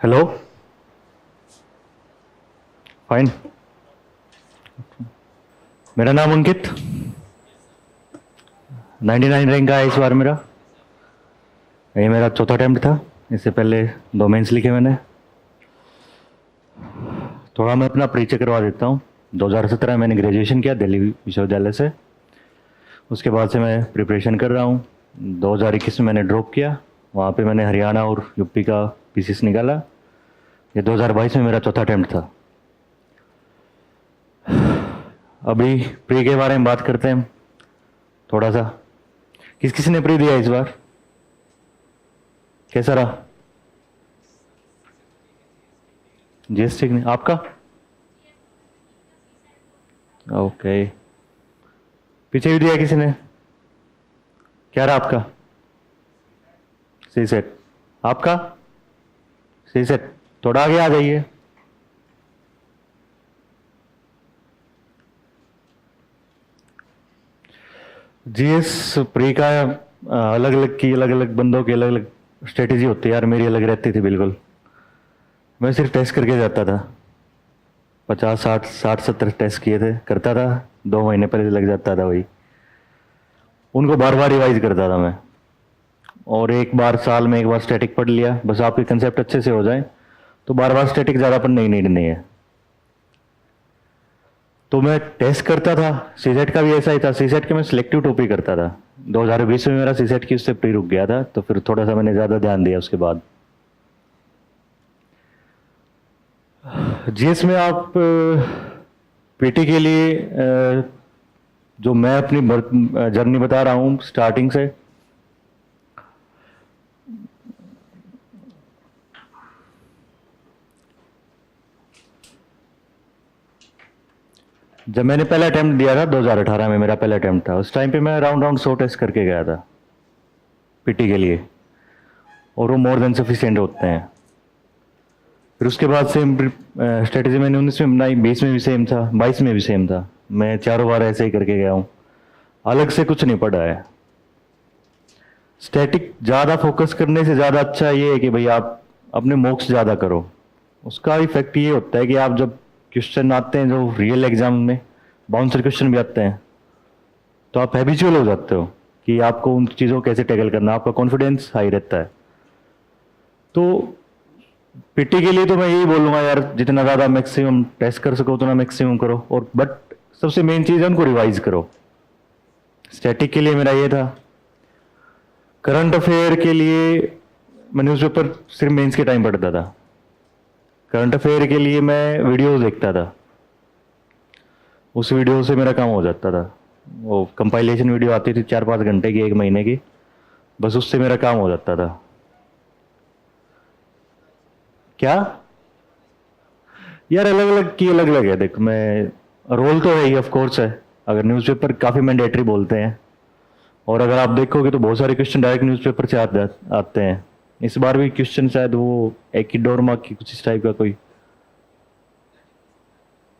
Hello, fine. मेरा नाम अंकित, 99 rank का है इस बार मेरा। ये मेरा चौथा अटेम्प्ट था। इससे पहले 2 मेंस लिखे मैंने। थोड़ा मैं अपना परिचय करवा देता हूँ। 2017 मैंने ग्रेजुएशन किया दिल्ली विश्वविद्यालय से। उसके बाद से मैं प्रिपरेशन कर रहा हूँ। 2021 में मैंने ड्रॉप किया। वहाँ पे मैंने हरियाणा और यूपी का पीसीएस निकाला। ये 2022 में मेरा चौथा अटेम्प्ट था। अभी प्री के बारे में बात करते हैं थोड़ा सा। किस किस ने प्री दिया इस बार? कैसा रहा? जीएसटी ने? आपका? ओके। पीछे भी दिया किसी ने? क्या रहा आपका? सी सेट। आपका? सी सेट। थोड़ा आगे आ जाइए। जीएस प्री का अलग अलग की अलग अलग बंदों की अलग अलग स्ट्रेटेजी होती है यार। मेरी अलग रहती थी बिल्कुल। मैं सिर्फ टेस्ट करके जाता था। 50 60 60 70 टेस्ट किए थे, करता था। 2 महीने पहले लग जाता था वही। उनको बार बार रिवाइज करता था मैं। और एक बार साल में एक बार स्टैटिक पढ़ लिया, बस आपके कंसेप्ट अच्छे से हो जाए तो बार बार स्टैटिक ज़्यादा पढ़ने की नीड नहीं है। तो मैं टेस्ट करता था। सीसेट का भी ऐसा ही था। सीसेट के मैं सिलेक्टिव टॉपिक करता था। 2020 में मेरा सीसेट की उससे प्री रुक गया था, तो फिर थोड़ा सा मैंने ज़्यादा ध्यान दिया उसके बाद। जीएस में आप पीटी के लिए जो मैं अपनी जर्नी बता रहा हूँ स्टार्टिंग से। जब मैंने पहला अटेम्प्ट दिया था 2018 में, मेरा पहला अटेम्प्ट था। उस टाइम पे मैं राउंड 100 टेस्ट करके गया था पीटी के लिए, और वो मोर देन सफिशिएंट होते हैं। फिर उसके बाद सेम स्ट्रेटेजी मैंने 19 में बनाई, 20 में भी सेम था, 22 में भी सेम था। मैं चारों बार ऐसे ही करके गया हूँ। अलग से कुछ नहीं पढ़ा है। स्टैटिक ज़्यादा फोकस करने से ज़्यादा अच्छा ये है कि भाई आप अपने मॉक्स ज़्यादा करो। उसका इफेक्ट ये होता है कि आप जब क्वेश्चन आते हैं जो रियल एग्जाम में, बाउंसर क्वेश्चन भी आते हैं, तो आप हैबिचुअल हो जाते हो कि आपको उन चीज़ों को कैसे टैकल करना। आपका कॉन्फिडेंस हाई रहता है। तो पीटी के लिए तो मैं यही बोलूँगा यार, जितना ज़्यादा मैक्सिमम टेस्ट कर सको उतना मैक्सिमम करो। और बट सबसे मेन चीज़ है उनको रिवाइज करो। स्टैटिक के लिए मेरा ये था। करंट अफेयर के लिए मैं न्यूज़पेपर सिर्फ मेंस के टाइम पढ़ता था। करंट अफेयर के लिए मैं वीडियोस देखता था। उस वीडियो से मेरा काम हो जाता था। वो कंपाइलेशन वीडियो आती थी 4-5 घंटे की, 1 महीने की, बस उससे मेरा काम हो जाता था। क्या यार, अलग अलग की अलग अलग है। देख, मैं रोल तो है ही, ऑफ कोर्स है। अगर न्यूज़पेपर काफ़ी मैंडेटरी बोलते हैं, और अगर आप देखोगे तो बहुत सारे क्वेश्चन डायरेक्ट न्यूज़पेपर से आते हैं। इस बार भी क्वेश्चन शायद वो एकिडोरमा की कुछ इस टाइप का कोई,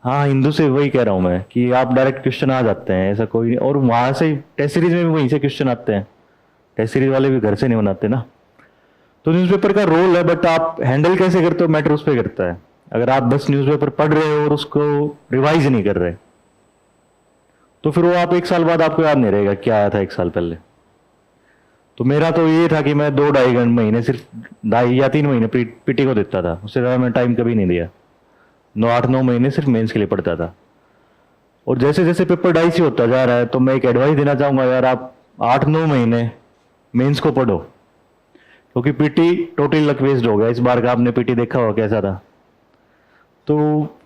हाँ हिंदू से, वही कह रहा हूँ मैं कि आप डायरेक्ट क्वेश्चन आ जाते हैं, ऐसा कोई नहीं। और वहां से टेस्ट सीरीज में भी वहीं से क्वेश्चन आते हैं। टेस्ट सीरीज वाले भी घर से नहीं बनाते ना। तो न्यूज़पेपर का रोल है, बट आप हैंडल कैसे करते हो मैटर उस पर करता है। अगर आप बस न्यूज़पेपर पढ़ रहे हो और उसको रिवाइज नहीं कर रहे, तो फिर वो आप 1 साल बाद आपको याद नहीं रहेगा क्या आया था 1 साल पहले। तो मेरा तो ये था कि मैं 2-2.5 महीने, सिर्फ 2.5 या 3 महीने पीटी को देता था। उससे ज़्यादा मैं टाइम कभी नहीं दिया। 8-9 महीने सिर्फ मेंस के लिए पढ़ता था। और जैसे जैसे पेपर डाइसी होता जा रहा है, तो मैं एक एडवाइस देना चाहूंगा यार, आप 8-9 महीने मेंस को पढ़ो। क्योंकि पीटी टोटली लक बेस्ड हो गया इस बार का। आपने पीटी देखा होगा कैसा था। तो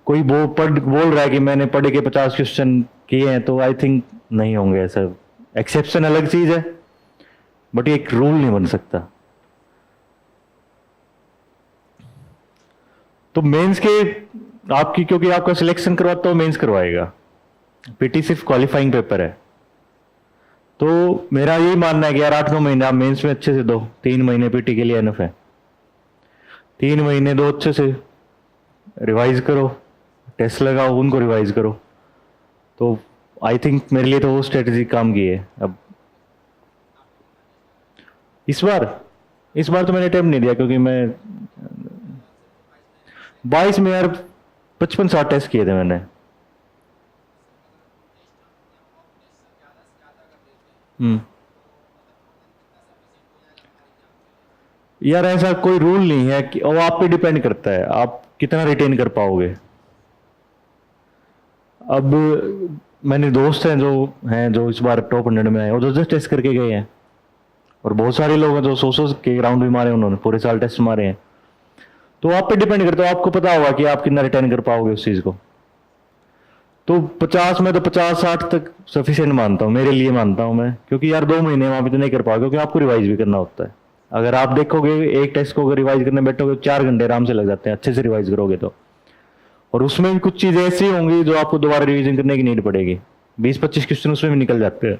कोई बोल रहा है कि मैंने पढ़े के 50 क्वेश्चन किए हैं, तो आई थिंक नहीं होंगे ऐसा। एक्सेप्शन अलग चीज है, बट ये एक रूल नहीं बन सकता। तो मेंस के आपकी, क्योंकि आपका सिलेक्शन करवाता हो मेंस करवाएगा। पीटी सिर्फ क्वालिफाइंग पेपर है। तो मेरा यही मानना है कि यार 8-9 महीने आप मेंस में अच्छे से दो, 3 महीने पीटी के लिए एनफ है। 3 महीने दो, अच्छे से रिवाइज करो, टेस्ट लगाओ, उनको रिवाइज करो। तो आई थिंक मेरे लिए तो वो स्ट्रेटेजी काम की है। अब इस बार तो मैंने अटेम्प्ट नहीं दिया, क्योंकि मैं 22 में यार 55-60 टेस्ट किए थे मैंने। हम्म। यार ऐसा कोई रूल नहीं है कि, और आप पे डिपेंड करता है आप कितना रिटेन कर पाओगे। अब मैंने दोस्त हैं जो इस बार टॉप 100 में आए, और जो जस्ट टेस्ट करके गए हैं, और बहुत सारे लोग हैं जो 100 के राउंड भी मारे, उन्होंने पूरे साल टेस्ट मारे हैं। तो आप पे डिपेंड करता है, आपको पता होगा कि आप कितना रिटेन कर पाओगे उस चीज को। तो 50 में तो 50-60 तक सफिशिएंट मानता हूँ, मेरे लिए मानता हूँ मैं, क्योंकि यार 2 महीने में आप इतने नहीं कर पाओगे, क्योंकि आपको रिवाइज भी करना होता है। अगर आप देखोगे एक टेस्ट को अगर रिवाइज करने बैठोगे 4 घंटे आराम से लग जाते हैं, अच्छे से रिवाइज करोगे तो। और उसमें भी कुछ चीजें ऐसी होंगी जो आपको दोबारा रिवीजन करने की नीड पड़ेगी। 20-25 क्वेश्चन उसमें भी निकल जाते हैं,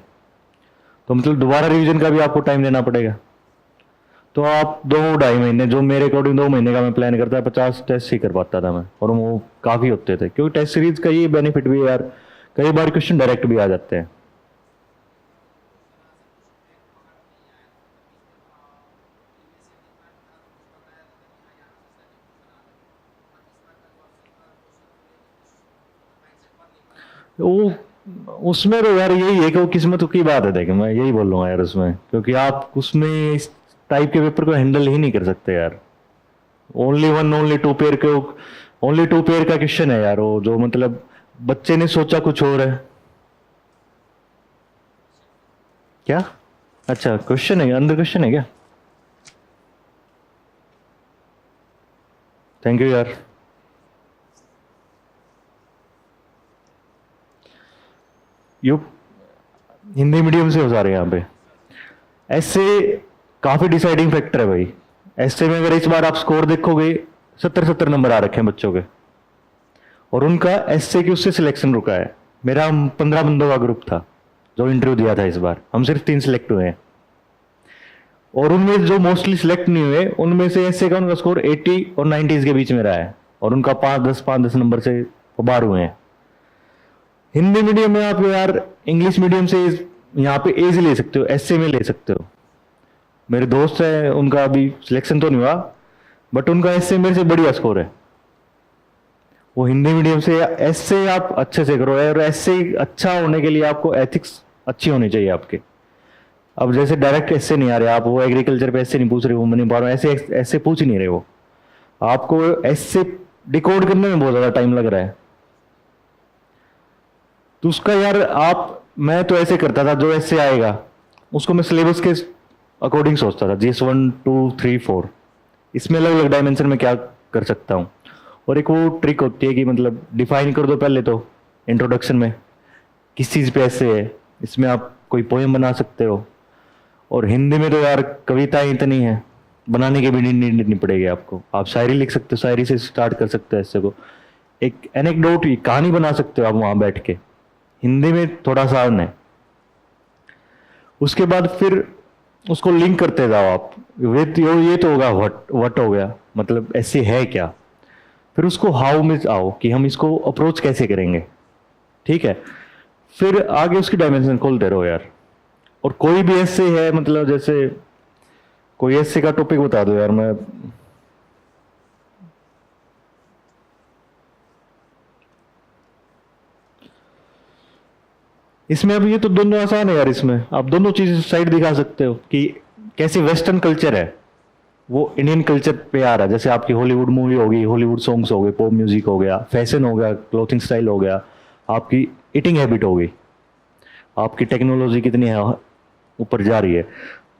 तो मतलब दोबारा रिवीजन का भी आपको टाइम देना पड़ेगा। तो आप 2-2.5 महीने, जो मेरे अकॉर्डिंग 2 महीने का मैं प्लान करता है, 50 टेस्ट ही कर पाता था मैं, और वो काफी होते थे, क्योंकि टेस्ट सीरीज का ये बेनिफिट भी है यार, कई बार क्वेश्चन डायरेक्ट भी आ जाते हैं। वो उसमें तो यार यही है कि वो किस्मत की बात है, देखिए मैं यही बोल रहा यार उसमें, क्योंकि आप उसमें इस टाइप के पेपर को हैंडल ही नहीं कर सकते यार। ओनली टू पेयर का क्वेश्चन है यार वो, जो मतलब बच्चे ने सोचा कुछ और है। क्या? अच्छा, क्वेश्चन है, अंदर क्वेश्चन है क्या? थैंक यू यार। यू हिंदी मीडियम से हो जा रहे हैं यहाँ पे। ऐसे काफी डिसाइडिंग फैक्टर है भाई। ऐसे में अगर इस बार आप स्कोर देखोगे, 70-70 नंबर आ रखे हैं बच्चों के, और उनका एसए की उससे सिलेक्शन रुका है। मेरा 15 बंदों का ग्रुप था जो इंटरव्यू दिया था, इस बार हम सिर्फ 3 सिलेक्ट हुए हैं, और उनमें जो मोस्टली सिलेक्ट नहीं हुए उनमें से एसए का उनका स्कोर 80 और 90s के बीच में रहा है, और उनका 5-10 नंबर से वो बाहर हुए हैं। हिंदी मीडियम में आप यार इंग्लिश मीडियम से यहाँ पे एज ले सकते हो, एसए में ले सकते हो। मेरे दोस्त है, उनका अभी सिलेक्शन तो नहीं हुआ, बट उनका एसए मेरे से बढ़िया स्कोर है। वो हिंदी मीडियम से एसए आप अच्छे से करो, और एसए अच्छा होने के लिए आपको एथिक्स अच्छी होनी चाहिए आपके। अब जैसे डायरेक्ट एसए नहीं आ रहे, आप वो एग्रीकल्चर पे एसए नहीं पूछ रहे, वो मैं नहीं पा रहा हूँ, ऐसे ऐसे पूछ नहीं रहे, वो आपको एसए डिकोड करने में बहुत ज्यादा टाइम लग रहा है। तो उसका यार मैं तो ऐसे करता था, जो ऐसे आएगा उसको मैं सिलेबस के अकॉर्डिंग सोचता था, GS1 2 3 4 इसमें अलग अलग डायमेंशन में क्या कर सकता हूँ। और एक वो ट्रिक होती है कि मतलब डिफाइन कर दो पहले तो इंट्रोडक्शन में किस चीज़ पे ऐसे है, इसमें आप कोई पोएम बना सकते हो। और हिंदी में तो यार कविताएं इतनी है, बनाने की भी नीड नहीं पड़ेगी आपको, आप शायरी लिख सकते हो, शायरी से स्टार्ट कर सकते हो ऐसे को, एक एनेक्डोट कहानी बना सकते हो आप वहां बैठ के। हिंदी में थोड़ा आसान है। उसके बाद फिर उसको लिंक करते जाओ आप, ये तो होगा व्हाट हो गया, मतलब ऐसे है क्या। फिर उसको हाउ में आओ कि हम इसको अप्रोच कैसे करेंगे, ठीक है। फिर आगे उसकी डायमेंशन खोलते रहो यार। और कोई भी ऐसे है, मतलब जैसे कोई ऐसे का टॉपिक बता दो यार, मैं इसमें अब ये तो दोनों आसान है यार, इसमें आप दोनों चीज साइड दिखा सकते हो कि कैसे वेस्टर्न कल्चर है वो इंडियन कल्चर पे आ रहा है। जैसे आपकी हॉलीवुड मूवी होगी, हॉलीवुड सॉन्ग्स हो गए, पॉप म्यूजिक हो गया, फैशन हो गया, क्लोथिंग स्टाइल हो गया, आपकी ईटिंग हैबिट हो गई, आपकी टेक्नोलॉजी कितनी है ऊपर जा रही है।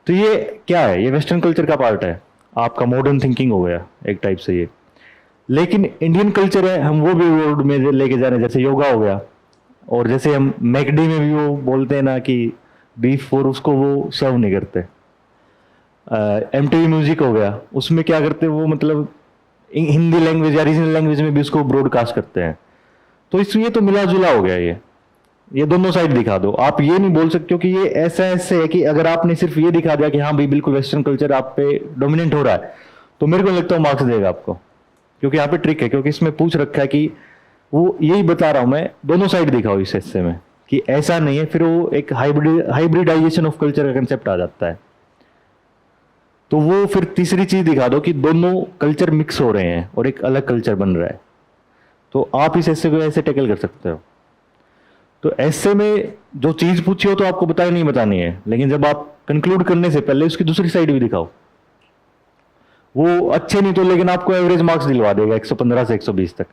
तो ये क्या है, ये वेस्टर्न कल्चर का पार्ट है, आपका मॉडर्न थिंकिंग हो गया एक टाइप से ये। लेकिन इंडियन कल्चर है, हम वो भी वर्ल्ड में लेके जा रहे हैं, जैसे योगा हो गया, और जैसे हम मैकडी में भी वो बोलते हैं ना कि बीफ, और उसको वो सर्व नहीं करते। MTV म्यूजिक हो गया, उसमें क्या करते हैं वो, मतलब हिंदी लैंग्वेज या रीजनल लैंग्वेज में भी उसको ब्रॉडकास्ट करते हैं। तो इसलिए तो मिला जुला हो गया ये। ये दोनों साइड दिखा दो। आप ये नहीं बोल सकते हो कि ये ऐसा ऐसे है कि अगर आपने सिर्फ ये दिखा दिया कि हाँ भाई बिल्कुल वेस्टर्न कल्चर आप पे डोमिनेंट हो रहा है, तो मेरे को नहीं लगता मार्क्स देगा आपको, क्योंकि यहाँ पे ट्रिक है, क्योंकि इसमें पूछ रखा है कि वो यही बता रहा हूं मैं, दोनों साइड दिखाओ इस हिस्से में कि ऐसा नहीं है, फिर वो एक हाइब्रिडाइजेशन ऑफ कल्चर का कंसेप्ट आ जाता है। तो वो फिर तीसरी चीज दिखा दो कि दोनों कल्चर मिक्स हो रहे हैं और एक अलग कल्चर बन रहा है, तो आप इस ऐसे को ऐसे टैकल कर सकते हो। तो ऐसे में जो चीज पूछी हो तो आपको बताई नहीं बतानी है, लेकिन जब आप कंक्लूड करने से पहले उसकी दूसरी साइड भी दिखाओ। वो अच्छे नहीं तो लेकिन आपको एवरेज मार्क्स दिलवा देगा 115 से 120 तक,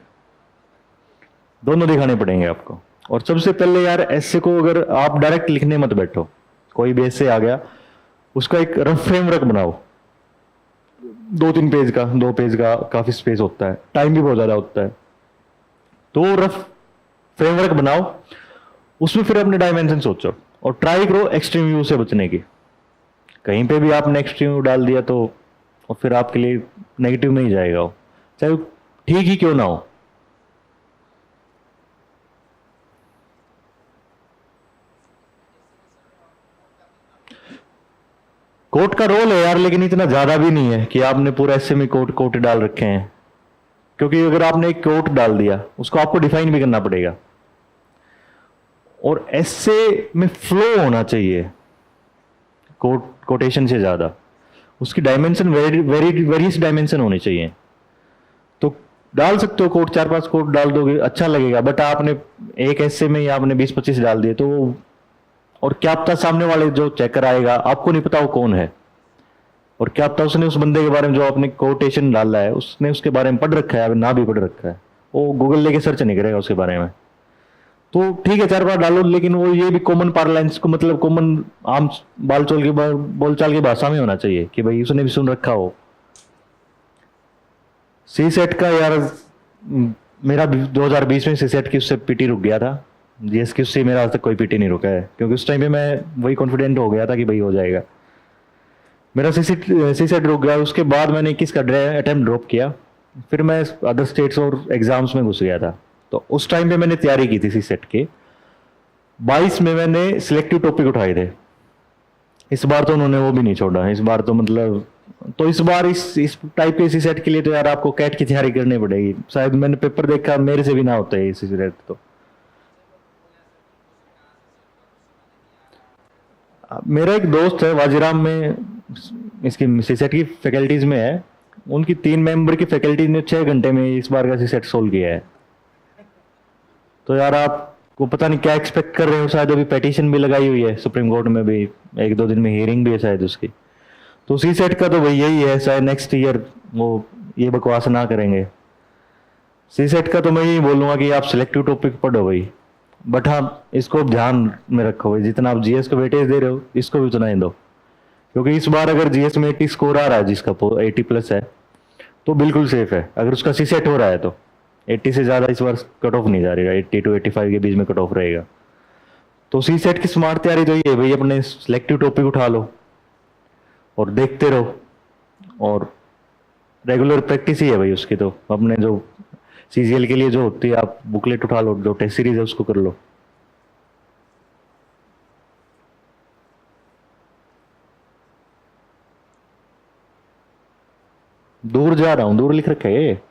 दोनों दिखाने पड़ेंगे आपको। और सबसे पहले यार ऐसे को अगर आप डायरेक्ट लिखने मत बैठो, कोई भी ऐसे आ गया उसका एक रफ फ्रेमवर्क बनाओ, 2-3 पेज का, 2 पेज का काफी स्पेस होता है, टाइम भी बहुत ज्यादा होता है, तो रफ फ्रेमवर्क बनाओ, उसमें फिर अपने डायमेंशन सोचो और ट्राई करो एक्सट्रीम व्यू से बचने की। कहीं पे भी आपने एक्सट्रीम व्यू डाल दिया तो और फिर आपके लिए नेगेटिव में ही जाएगा वो, चाहे वो ठीक ही क्यों ना हो। कोर्ट का रोल है यार, लेकिन इतना ज्यादा भी नहीं है कि आपने पूरा ऐसे में कोर्ट कोर्ट डाल रखे हैं, क्योंकि अगर आपने एक कोर्ट डाल दिया उसको आपको डिफाइन भी करना पड़ेगा। और ऐसे में फ्लो होना चाहिए कोट कोटेशन से ज्यादा, उसकी डायमेंशन वेरियस डायमेंशन होनी चाहिए। तो डाल सकते हो कोट, 4-5 कोट डाल दोगे अच्छा लगेगा, बट आपने एक ऐसे में ही आपने 20-25 डाल दिए तो और क्या पता सामने वाले जो चेकर आएगा आपको नहीं पता वो कौन है, और क्या पता उसने उस बंदे के बारे में जो आपने कोटेशन डाला है उसने उसके बारे में पढ़ रखा है, ना भी पढ़ रखा है, वो गूगल लेके सर्च नहीं करेगा उसके बारे में। तो ठीक है 4 बार डालो, लेकिन वो ये भी कॉमन पार्लेंस को, मतलब कॉमन आम बालचोल की बोलचाल की भाषा में होना चाहिए कि भाई उसने भी सुन रखा हो। सी सेट का यार मेरा 2020 में सी सेट की उससे पीटी रुक गया था, जीएस की उससे मेरा आज तक कोई पीटी नहीं रुका है, क्योंकि उस टाइम पे मैं वही कॉन्फिडेंट हो गया था कि भाई हो जाएगा। मेरा सी सेट रुक गया, उसके बाद मैंने 21 का अटेम्प्ट ड्रॉप किया, फिर मैं अदर स्टेट्स और एग्जाम्स में घुस गया था। तो उस टाइम पे मैंने तैयारी की थी सी सेट के, 22 में मैंने सिलेक्टिव टॉपिक उठाए थे, इस बार तो उन्होंने वो भी नहीं छोड़ा, इस बार तो मतलब, तो इस बार इस टाइप के सी सेट के लिए तो यार आपको कैट की तैयारी करनी पड़ेगी, शायद मैंने पेपर देखा मेरे से भी ना होता है सी सेट। तो मेरा एक दोस्त है वाजीराम में, इसकी सी सेट की फैकल्टीज में है, उनकी 3 मेंबर की फैकल्टी ने 6 घंटे में इस बार का सी सेट सोल्व किया है। तो यार आपको पता नहीं क्या एक्सपेक्ट कर रहे हो, शायद अभी पेटिशन भी लगाई हुई है सुप्रीम कोर्ट में भी, 1-2 दिन में हियरिंग भी है शायद उसकी। तो सी सेट का तो भाई यही है, शायद नेक्स्ट ईयर वो ये बकवास ना करेंगे। सी सेट का तो मैं यही बोलूंगा कि आप सिलेक्टिव टॉपिक पढ़ो भाई, बट हाँ इसको ध्यान में रखो भाई, जितना आप जीएस को वेटेज दे रहे हो इसको भी उतना ही दो, क्योंकि इस बार अगर जीएस में 80 स्कोर आ रहा है जिसका 80+ है तो बिल्कुल सेफ है, अगर उसका सी सेट हो रहा है तो 80 से ज्यादा इस बार कट ऑफ नहीं जा रहेगा, 80 to 85 के बीच में कट ऑफ रहेगा। तो सी सेट की स्मार्ट तैयारी तो ये है भाई, अपने सिलेक्टिव टॉपिक उठा लो और देखते रहो, और रेगुलर प्रैक्टिस ही है भाई उसकी, तो अपने जो सीजीएल के लिए जो होती है आप बुकलेट उठा लो, जो टेस्ट सीरीज है उसको कर लो। दूर जा रहा हूं, दूर लिख रखा है ये।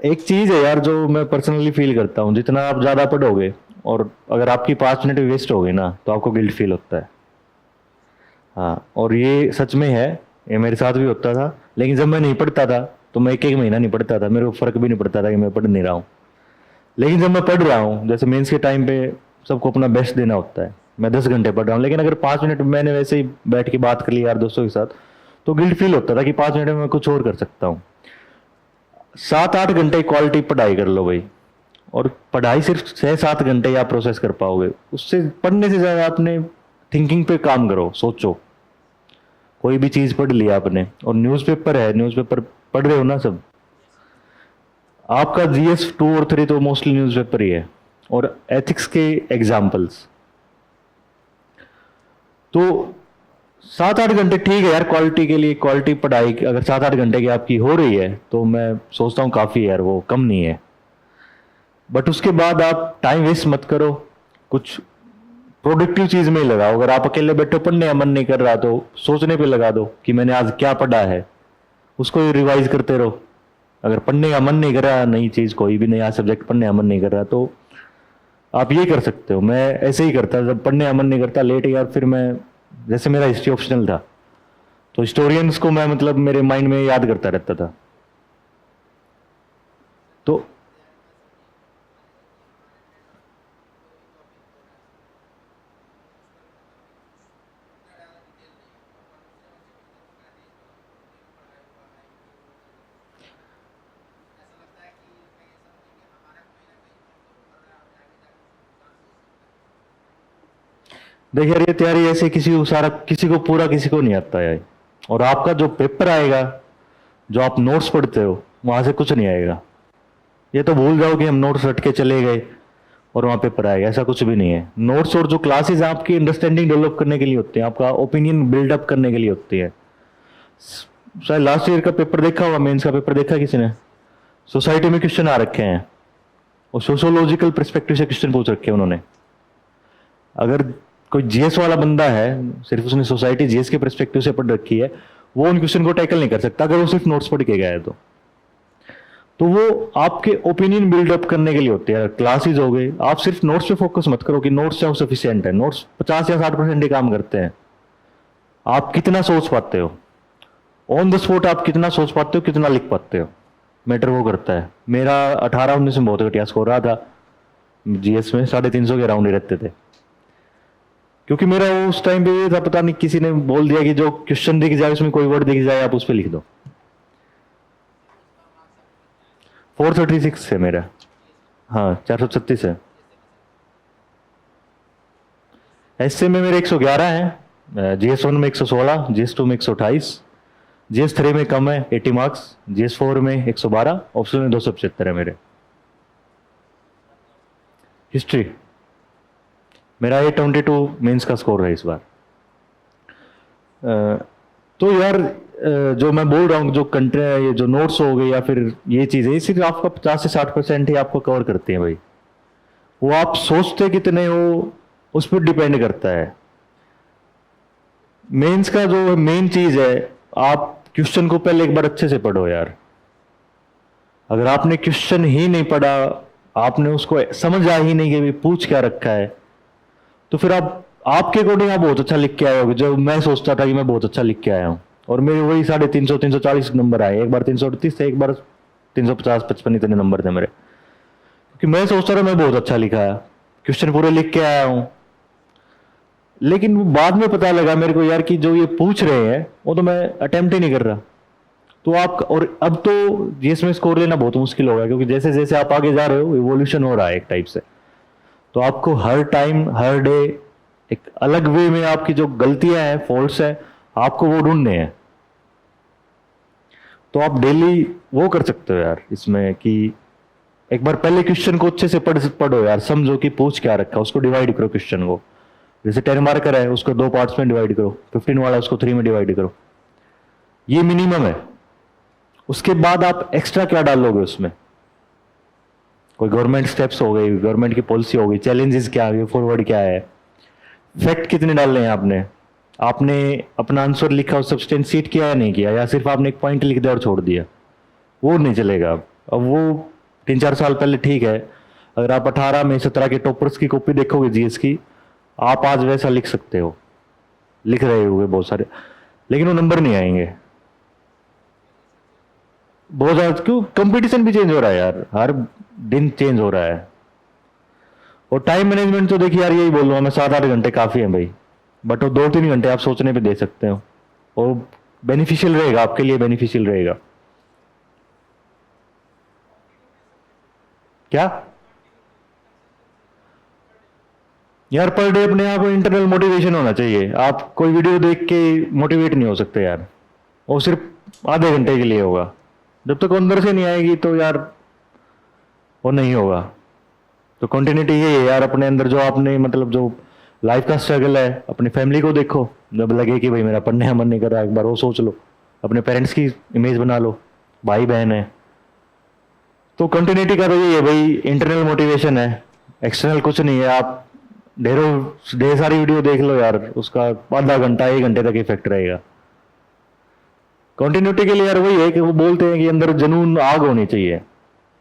एक चीज है यार जो मैं पर्सनली फील करता हूँ, जितना आप ज्यादा पढ़ोगे और अगर आपकी 5 मिनट वेस्ट हो गई ना तो आपको गिल्ट फील होता है। हाँ, और ये सच में है, ये मेरे साथ भी होता था, लेकिन जब मैं नहीं पढ़ता था तो मैं 1-1 महीना नहीं पढ़ता था, मेरे को फर्क भी नहीं पड़ता था कि मैं पढ़ नहीं रहा हूँ। लेकिन जब मैं पढ़ रहा हूँ, जैसे मेंस के टाइम पे सबको अपना बेस्ट देना होता है, मैं 10 घंटे पढ़ रहा हूँ, लेकिन अगर 5 मिनट मैंने वैसे ही बैठ के बात कर ली यार दोस्तों के साथ, तो गिल्ट फील होता था कि 5 मिनट में मैं कुछ और कर सकता हूँ। 7-8 घंटे क्वालिटी पढ़ाई कर लो भाई, और पढ़ाई सिर्फ 6-7 घंटे आप प्रोसेस कर पाओगे, उससे पढ़ने से ज्यादा अपने थिंकिंग पे काम करो, सोचो। कोई भी चीज पढ़ लिया आपने, और न्यूज़पेपर है, न्यूज़पेपर पढ़ रहे हो ना सब, आपका जीएस 2 और 3 तो मोस्टली न्यूज़पेपर ही है, और एथिक्स के एग्जाम्पल्स। तो 7-8 घंटे ठीक है यार क्वालिटी के लिए, क्वालिटी पढ़ाई अगर 7-8 घंटे की आपकी हो रही है तो मैं सोचता हूँ काफी है यार, वो कम नहीं है। बट उसके बाद आप टाइम वेस्ट मत करो, कुछ प्रोडक्टिव चीज में ही लगाओ। अगर आप अकेले बैठे पढ़ने का मन नहीं कर रहा तो सोचने पे लगा दो कि मैंने आज क्या पढ़ा है, उसको रिवाइज करते रहो। अगर पढ़ने का मन नहीं कर रहा, नई चीज कोई भी नया सब्जेक्ट पढ़ने का मन नहीं कर रहा, तो आप ये कर सकते हो। मैं ऐसे ही करता, जब पढ़ने का मन नहीं करता लेट यार, फिर मैं जैसे मेरा हिस्ट्री ऑप्शनल था तो हिस्टोरियंस को मैं मतलब मेरे माइंड में याद करता रहता था। तो देखिए यार, ये तैयारी ऐसे किसी को सारा किसी को पूरा किसी को नहीं आता है। और आपका जो पेपर आएगा, जो आप नोट्स पढ़ते हो, वहां से कुछ नहीं आएगा। ये तो भूल जाओ कि हम नोट्स रट के चले गए और वहां पेपर आएगा, ऐसा कुछ भी नहीं है। नोट्स और जो क्लासेस आपकी अंडरस्टैंडिंग डेवलप करने के लिए होते हैं, आपका ओपिनियन बिल्डअप करने के लिए होती है। शायद लास्ट ईयर का पेपर देखा होगा, मेंस का पेपर देखा किसी ने? सोसाइटी में क्वेश्चन आ रखे हैं और सोशोलॉजिकल पर्सपेक्टिव से क्वेश्चन पूछ रखे हैं उन्होंने। अगर कोई जीएस वाला बंदा है, सिर्फ उसने सोसाइटी जीएस के पर्सपेक्टिव से पढ़ रखी है, वो उन क्वेश्चन को टैकल नहीं कर सकता अगर वो सिर्फ नोट्स पढ़ के गया है तो वो आपके ओपिनियन बिल्डअप करने के लिए होते हैं। क्लासेस हो गए, आप सिर्फ नोट्स पे फोकस मत करो कि नोट्स क्या सफिशियंट है। नोट्स 50 या 60% ही काम करते हैं। आप कितना सोच पाते हो ऑन द स्पॉट, आप कितना सोच पाते हो, कितना लिख पाते हो, मैटर वो करता है। मेरा 18-19 में बहुत घटिया स्कोर रहा था जीएस में, 350 के अराउंड ही रहते थे। क्योंकि मेरा उस टाइम पे ये था, पता नहीं किसी ने बोल दिया कि जो क्वेश्चन दिख जाए उसमें कोई वर्ड दिख जाए आप उस पर लिख दो। 436 है मेरा। हाँ 436 है। एसए में मेरे 111 है, जीएस 1 में 116, जीएस 2 में 128, जीएस 3 में कम है 80 मार्क्स, जीएस 4 में 112, ऑप्शन में 275 है मेरे। हिस्ट्री मेरा 822 मेंस का स्कोर है इस बार। तो यार जो मैं बोल रहा हूँ, जो कंटेंट, ये जो नोट्स हो गए या फिर ये चीज़ें, ये सिर्फ आपका 50 से 60% ही आपको कवर करते हैं भाई। वो आप सोचते कितने हो उस पर डिपेंड करता है। मेंस का जो मेन चीज है, आप क्वेश्चन को पहले एक बार अच्छे से पढ़ो यार। अगर आपने क्वेश्चन ही नहीं पढ़ा, आपने उसको समझा ही नहीं कि पूछ क्या रखा है, तो फिर आप आपके अकॉर्डिंग आप बहुत अच्छा लिख के आए होगे। जब मैं सोचता था कि मैं बहुत अच्छा लिख के आया हूँ और मेरे वही 350 340 नंबर आए, एक बार 338 थे, एक बार 350 55 इतने नंबर थे मेरे। क्योंकि मैं सोचता था मैं बहुत अच्छा लिखा है, क्वेश्चन पूरे लिख के आया हूँ। लेकिन बाद में पता लगा मेरे को यार कि जो ये पूछ रहे हैं वो तो मैं अटेम्प्ट ही नहीं कर रहा। तो आप, और अब तो जीएस में स्कोर लेना बहुत मुश्किल होगा, क्योंकि जैसे जैसे आप आगे जा रहे हो इवोल्यूशन हो रहा है एक टाइप से। तो आपको हर टाइम हर डे एक अलग वे में आपकी जो गलतियां हैं, फॉल्ट्स हैं, आपको वो ढूंढने हैं। तो आप डेली वो कर सकते हो यार इसमें कि एक बार पहले क्वेश्चन को अच्छे से पढ़ो यार, समझो कि पूछ क्या रखा, उसको डिवाइड करो क्वेश्चन को। जैसे 10 मार्कर है उसको 2 पार्ट्स में डिवाइड करो, 15 वाला उसको 3 में डिवाइड करो, ये मिनिमम है। उसके बाद आप एक्स्ट्रा क्या डालोगे उसमें, कोई गवर्नमेंट स्टेप्स हो गई, गवर्नमेंट की पॉलिसी हो गई, चैलेंजेस क्या है, फॉरवर्ड क्या है, फैक्ट कितने डालने हैं आपने अपना आंसर लिखा और सब्सटेंशिएट किया या नहीं किया, या सिर्फ आपने एक पॉइंट लिख दिया और छोड़ दिया, वो नहीं चलेगा। अब वो 3-4 साल पहले ठीक है, अगर आप 18 में 17 के टॉपर्स की कॉपी देखोगे जीएस की, आप आज वैसा लिख सकते हो, लिख रहे होगे बहुत सारे, लेकिन वो नंबर नहीं आएंगे बहुत ज्यादा। क्यों? कंपटीशन भी चेंज हो रहा है यार, हर दिन चेंज हो रहा है। और टाइम मैनेजमेंट तो देखिए यार, यही बोल रहा हूँ मैं, 7-8 घंटे काफी है भाई, बट वो 2-3 घंटे आप सोचने पे दे सकते हो, वो बेनिफिशियल रहेगा, आपके लिए बेनिफिशियल रहेगा। क्या यार, पर डे अपने आप इंटरनल मोटिवेशन होना चाहिए। आप कोई वीडियो देख के मोटिवेट नहीं हो सकते यार, वो सिर्फ आधे घंटे के लिए होगा। जब तक अंदर से नहीं आएगी तो यार वो नहीं होगा। तो कंटिन्यूटी ये है यार, अपने अंदर जो आपने मतलब जो लाइफ का स्ट्रगल है, अपनी फैमिली को देखो। जब लगे कि भाई मेरा पढ़ने का मन नहीं कर रहा, एक बार वो सोच लो, अपने पेरेंट्स की इमेज बना लो, भाई बहन है, तो कंटिन्यूटी का तो यही है भाई, इंटरनल मोटिवेशन है, एक्सटर्नल कुछ नहीं है। आप ढेर सारी वीडियो देख लो यार, उसका आधा घंटा 1 घंटे तक इफेक्ट रहेगा। कंटिन्यूटी के लिए यार वही है कि वो बोलते हैं कि अंदर जुनून, आग होनी चाहिए।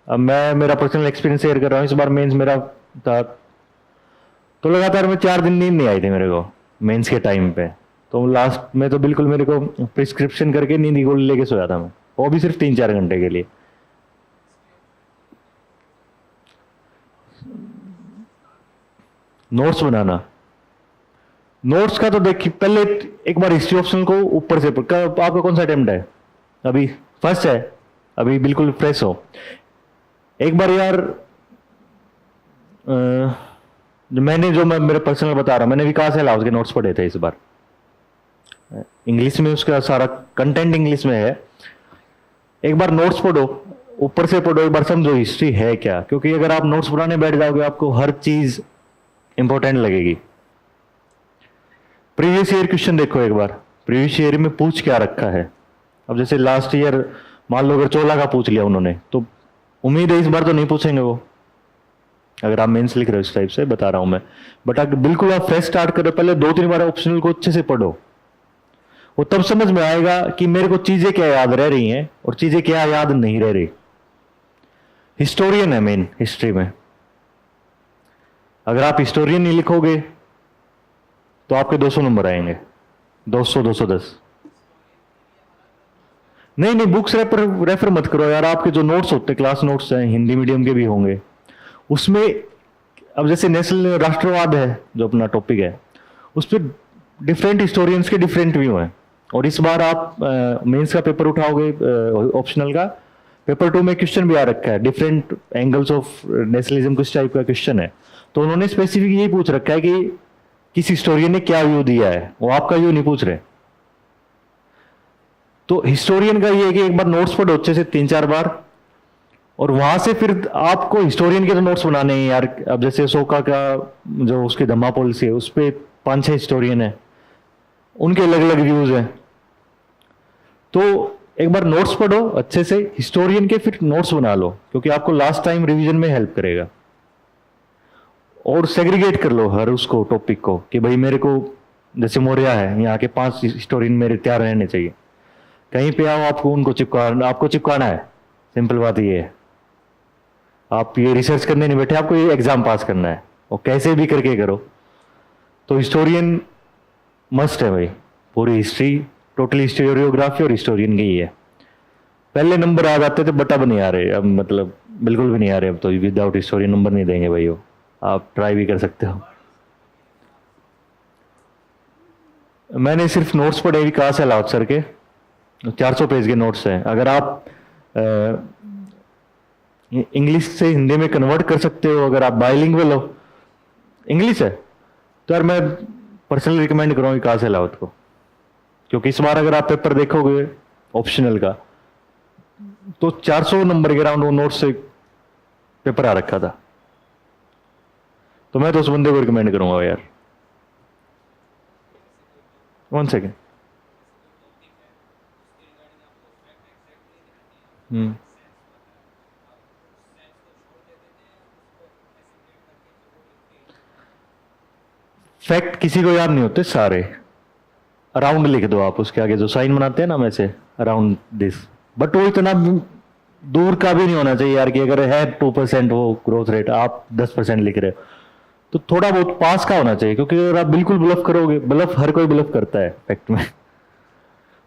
अब मैं मेरा पर्सनल एक्सपीरियंस शेयर कर रहा हूँ। इस बार मेंस मेरा था, तो लगातार में 4 दिन नींद नहीं आई थी मेरे को मेंस के टाइम पे। तो लास्ट में तो बिल्कुल मेरे को प्रिस्क्रिप्शन करके नींद की गोली लेके सोया था मैं, वो भी सिर्फ 3-4 घंटे के लिए। नोट्स बनाना, नोट्स का तो देखिए पहले एक बार हिस्ट्री ऑप्शनल को ऊपर से आपका कौन सा अटेम्प्ट है? अभी फर्स्ट है, अभी बिल्कुल फ्रेश हो। एक बार यार जो मैं मेरे पर्सनल बता रहा हूं, मैंने विकास अलाउस के नोट्स पढ़े थे इस बार, इंग्लिश में, उसका सारा कंटेंट इंग्लिश में है। एक बार नोट्स पढ़ो, ऊपर से पढ़ो, एक बार समझो हिस्ट्री है क्या, क्योंकि अगर आप नोट्स बनाने बैठ जाओगे आपको हर चीज इंपॉर्टेंट लगेगी। प्रीवियस ईयर क्वेश्चन देखो एक बार, प्रीवियस ईयर में पूछ क्या रखा है। अब जैसे लास्ट ईयर मान लो अगर 14 का पूछ लिया उन्होंने, तो उम्मीद है इस बार तो नहीं पूछेंगे वो, अगर आप मेंस लिख रहे हो इस टाइप से बता रहा हूं मैं। बट अगर बिल्कुल आप फ्रेश स्टार्ट करो, पहले 2-3 बार ऑप्शनल को अच्छे से पढ़ो, वो तब समझ में आएगा कि मेरे को चीजें क्या याद रह रही हैं और चीजें क्या याद नहीं रह रही। हिस्टोरियन है मेन हिस्ट्री में, अगर आप हिस्टोरियन नहीं लिखोगे तो आपके 200 नंबर आएंगे, 200 210। नहीं नहीं, बुक्स रेफर मत करो यार। आपके जो नोट्स होते हैं, क्लास नोट्स हैं, हिंदी मीडियम के भी होंगे, उसमें अब जैसे नेशनल राष्ट्रवाद है जो अपना टॉपिक है, उस पर डिफरेंट हिस्टोरियंस के डिफरेंट व्यू हैं। और इस बार आप मेंस का पेपर उठाओगे, ऑप्शनल का पेपर 2 में क्वेश्चन भी आ रखा है, डिफरेंट एंगल्स ऑफ नेशनलिज्म किस टाइप का क्वेश्चन है। तो उन्होंने स्पेसिफिक यही पूछ रखा है कि किस हिस्टोरियन ने क्या व्यू दिया है, वो आपका व्यू नहीं पूछ रहे। तो हिस्टोरियन का ये है कि एक बार नोट्स पढ़ो अच्छे से 3-4 बार, और वहां से फिर आपको हिस्टोरियन के तो नोट्स बनाने हैं यार। अब जैसे सोका का जो उसकी धम्मा पॉलिसी है, उस पर 5-6 हिस्टोरियन है, उनके अलग अलग व्यूज हैं। तो एक बार नोट्स पढ़ो अच्छे से हिस्टोरियन के, फिर नोट्स बना लो, क्योंकि आपको लास्ट टाइम रिवीजन में हेल्प करेगा। और सेग्रीगेट कर लो हर उसको टॉपिक को कि भाई मेरे को जैसे मौर्य है, यहाँ के 5 हिस्टोरियन मेरे तैयार रहने चाहिए। कहीं पे आओ आपको उनको चिपकाना है, सिंपल बात ये है। आप ये रिसर्च करने नहीं बैठे, आपको ये एग्जाम पास करना है, और कैसे भी करके करो। तो हिस्टोरियन मस्ट है भाई, पूरी हिस्ट्री, टोटली हिस्टोरियोग्राफी और हिस्टोरियन की ही है। पहले नंबर आ जाते थे, बट अब नहीं आ रहे, अब मतलब बिल्कुल भी नहीं आ रहे। अब तो विदाउट हिस्टोरियन नंबर नहीं देंगे भाई वो, आप ट्राई भी कर सकते हो। मैंने सिर्फ नोट्स पढ़े विकास अलाउत सर के, 400 पेज के नोट्स हैं। अगर आप इंग्लिश से हिंदी में कन्वर्ट कर सकते हो, अगर आप बाइलिंगुअल हो, इंग्लिश है, तो यार मैं पर्सनली रिकमेंड करूँगा विकास अलाउत को, क्योंकि इस बार अगर आप पेपर देखोगे ऑप्शनल का, तो 400 नंबर के राउंड वो नोट्स से पेपर आ रखा था। तो मैं तो उस बंदे को रिकमेंड करूंगा यार। 1 सेकेंड। फैक्ट किसी को याद नहीं होते सारे, अराउंड लिख दो आप, उसके आगे जो साइन बनाते हैं ना वैसे, अराउंड दिस। बट वो इतना दूर का भी नहीं होना चाहिए यार कि अगर है 2% वो ग्रोथ रेट, आप 10% लिख रहे हो, तो थोड़ा बहुत पास का होना चाहिए। क्योंकि अगर आप बिल्कुल ब्लफ करोगे, ब्लफ हर कोई ब्लफ करता है फैक्ट में,